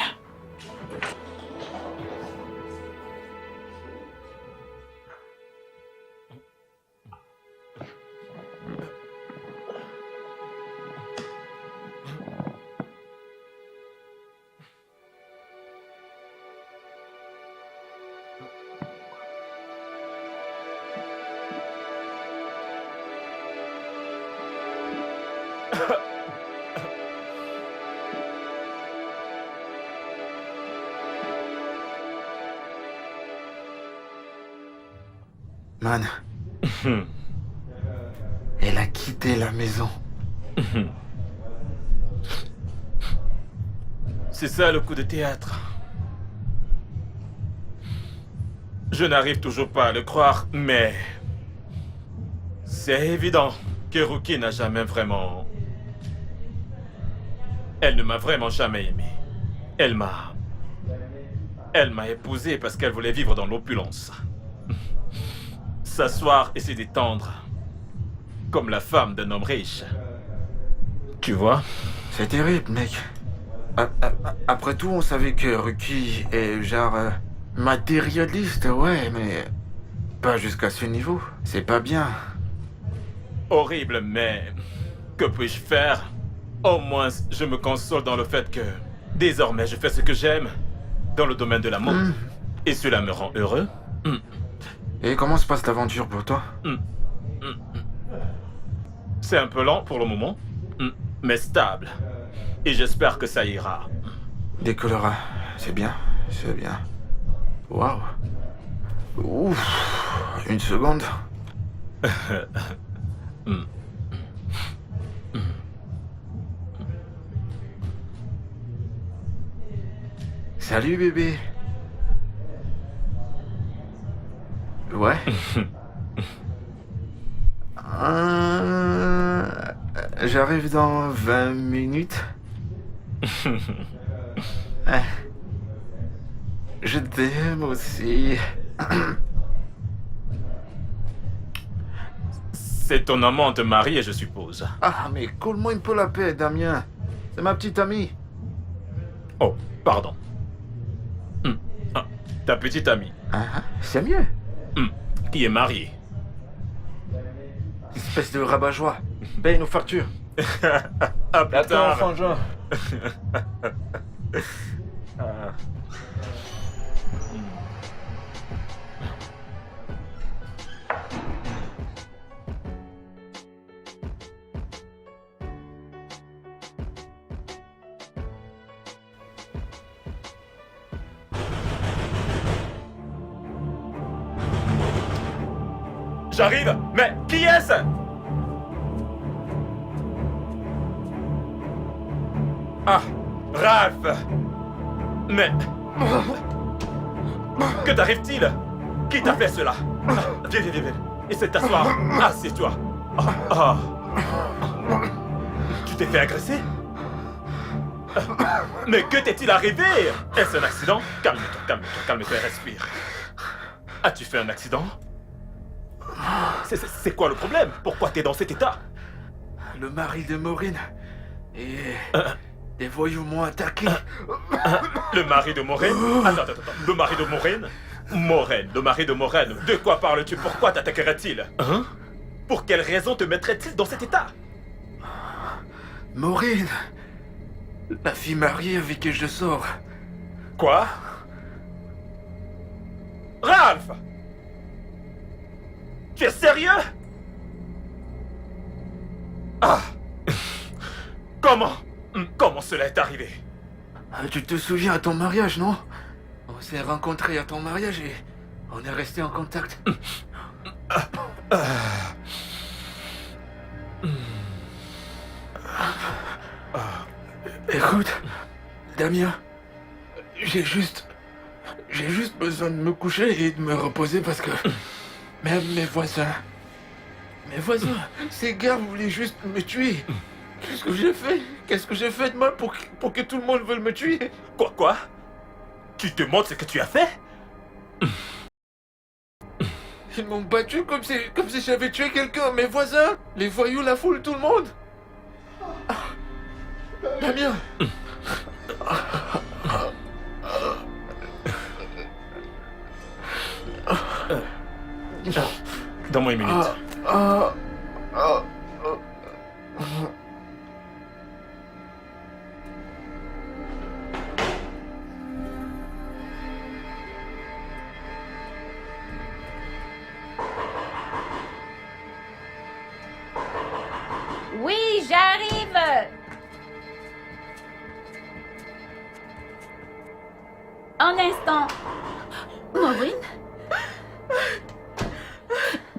Man, elle a quitté la maison. C'est ça le coup de théâtre. Je n'arrive toujours pas à le croire, mais c'est évident que Ruki n'a jamais vraiment... Elle ne m'a vraiment jamais aimé. Elle m'a épousé parce qu'elle voulait vivre dans l'opulence. S'asseoir et se détendre comme la femme d'un homme riche. Tu vois? C'est terrible, mec. Après tout, on savait que Ruki est genre matérialiste, ouais, mais pas jusqu'à ce niveau. C'est pas bien. Horrible, mais que puis-je faire? Au moins, je me console dans le fait que désormais, je fais ce que j'aime dans le domaine de l'amour. Et cela me rend heureux. Et comment se passe l'aventure pour toi? C'est un peu lent pour le moment, mais stable. Et j'espère que ça ira. Décollera, c'est bien. C'est bien. Waouh. Ouf. Une seconde. Salut bébé. Ouais. J'arrive dans 20 minutes. Je t'aime aussi. C'est ton amante mariée, je suppose. Ah, mais coule-moi un peu la paix, Damien. C'est ma petite amie. Oh, pardon. Ah, ta petite amie, C'est mieux. qui est mariée. Espèce de rabat-joie. Paye nos factures. À plus tard. Frangin. J'arrive. Mais qui est-ce? Ah, Ralph. Mais... Que t'arrive-t-il? Qui t'a fait cela? Viens, viens, viens, viens. Essaie de t'asseoir. Assieds-toi. Tu t'es fait agresser? Mais que t'est-il arrivé? Est-ce un accident? Calme-toi, calme-toi, calme-toi et respire. As-tu fait un accident? C'est quoi le problème? Pourquoi t'es dans cet état? Le mari de Maureen et des voyous m'ont attaqué. Le mari de Maureen? Attends. Le mari de Maureen? Maureen, le mari de Maureen. De quoi parles-tu? Pourquoi t'attaquerait-il? Hein? Pour quelle raison te mettrait-il dans cet état? Maureen, la fille mariée avec qui je sors. Quoi? Ralph! Tu es sérieux? Ah! Comment cela est arrivé? Tu te souviens à ton mariage, non? On s'est rencontrés à ton mariage et on est restés en contact. Écoute, Damien, j'ai juste besoin de me coucher et de me reposer parce que même mes voisins, ces gars voulaient juste me tuer. Qu'est-ce que j'ai fait? Qu'est-ce que j'ai fait de mal pour que tout le monde veuille me tuer? Quoi? Tu te montres ce que tu as fait? Ils m'ont battu comme si j'avais tué quelqu'un. Mes voisins, les voyous, la foule, tout le monde. Damien. Donne-moi une minute. Oui, j'arrive. Un instant. Maureen?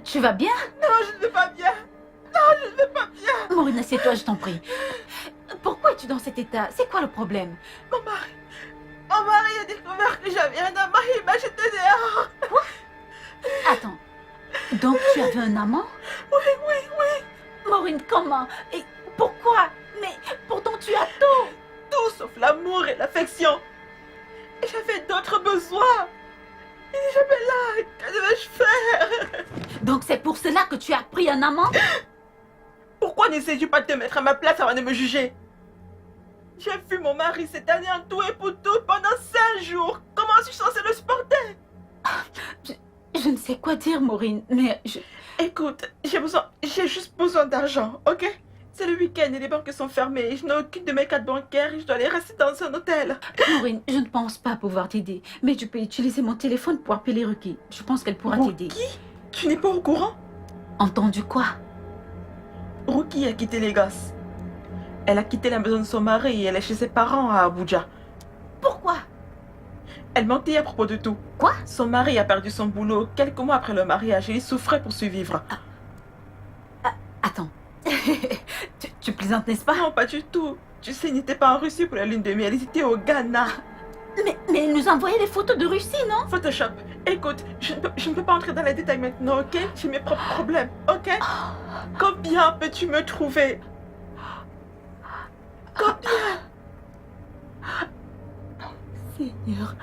Tu vas bien? Non, je ne vais pas bien. Maureen, assieds-toi, je t'en prie. Pourquoi es-tu dans cet état? C'est quoi le problème? Mon mari a découvert que j'avais un amant et il m'a jeté dehors. Attends. Donc tu avais un amant? Oui. Maureen, comment? Et pourquoi? Mais pourtant tu as tout. Tout sauf l'amour et l'affection. Et j'avais d'autres besoins. Il n'est jamais là. Que devais-je faire? Donc c'est pour cela que tu as pris un amant? Pourquoi n'essayes-tu pas de te mettre à ma place avant de me juger? J'ai vu mon mari cette année en tout et pour tout pendant 5 jours. Comment suis-je censée le supporter? Je ne sais quoi dire, Maureen, mais Écoute, j'ai juste besoin d'argent, ok? C'est le week-end et les banques sont fermées. Je n'ai aucune de mes cartes bancaires et je dois aller rester dans un hôtel. Maureen, je ne pense pas pouvoir t'aider. Mais tu peux utiliser mon téléphone pour appeler Ruki. Je pense qu'elle pourra t'aider. Ruki? Tu n'es pas au courant? Entendu quoi? Ruki a quitté Lagos. Elle a quitté la maison de son mari et elle est chez ses parents à Abuja. Pourquoi? Elle mentait à propos de tout. Quoi? Son mari a perdu son boulot quelques mois après le mariage et il souffrait pour survivre. Attends. tu plaisantes, n'est-ce pas? Non, pas du tout. Tu sais, ils n'étaient pas en Russie pour la lune de miel, ils étaient au Ghana. Mais elle nous a envoyé des photos de Russie, non? Photoshop. Écoute, je ne peux pas entrer dans les détails maintenant, ok? J'ai mes propres problèmes, ok? Combien peux-tu me trouver? Combien? Seigneur.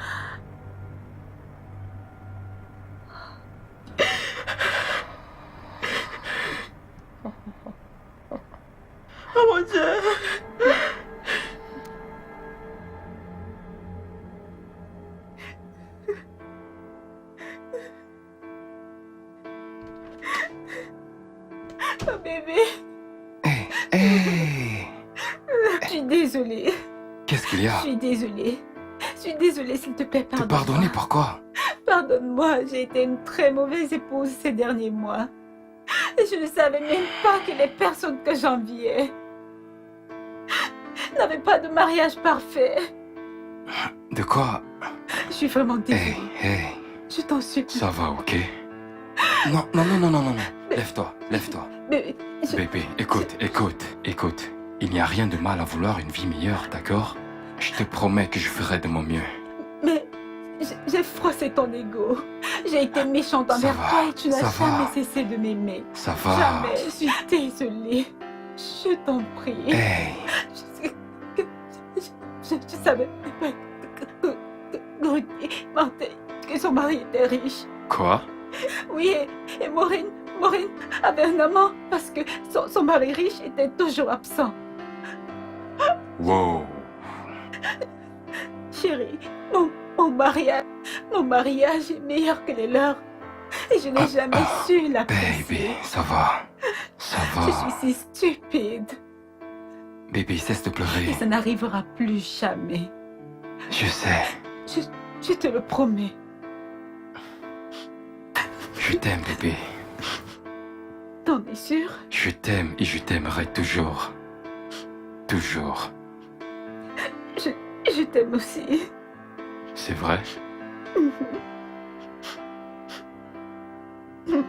Oh mon Dieu! Oh bébé, Hé, hé. je suis désolée. Qu'est-ce qu'il y a? Je suis désolée. Je suis désolée, s'il te plaît, Te pardonne-moi. pardonner pourquoi? Pardonne-moi, j'ai été une très mauvaise épouse ces derniers mois. Et je ne savais même pas que les personnes que j'enviais n'avaient pas de mariage parfait. De quoi? Je suis vraiment Hé, désolée. hé. Je t'en supplie. Ça va, ok? Non, non, non, non, non, non, non. Lève-toi, lève-toi. Bébé, Bébé, écoute, écoute, écoute. Il n'y a rien de mal à vouloir une vie meilleure, d'accord? Je te promets que je ferai de mon mieux. mais j'ai froissé ton ego. J'ai été méchante Ça envers va, toi et tu n'as ça jamais va. cessé de m'aimer. Ça va. Jamais. Je suis désolée. Je t'en prie. Hey, Je savais pas que Rudy mentait, que son mari était riche. quoi? Oui, et Maureen avait un amant parce que son mari riche était toujours absent. Wow. Chérie, mon mariage est meilleur que les leurs. Et je n'ai jamais su Baby, l'apprécier. ça va. Ça va. Je suis si stupide. Baby, cesse de Et pleurer. ça n'arrivera plus jamais. Je sais. Je te le promets. Je t'aime, bébé. T'en es sûr? Je t'aime et je t'aimerai toujours. Toujours. Je t'aime aussi. C'est vrai? Mhm.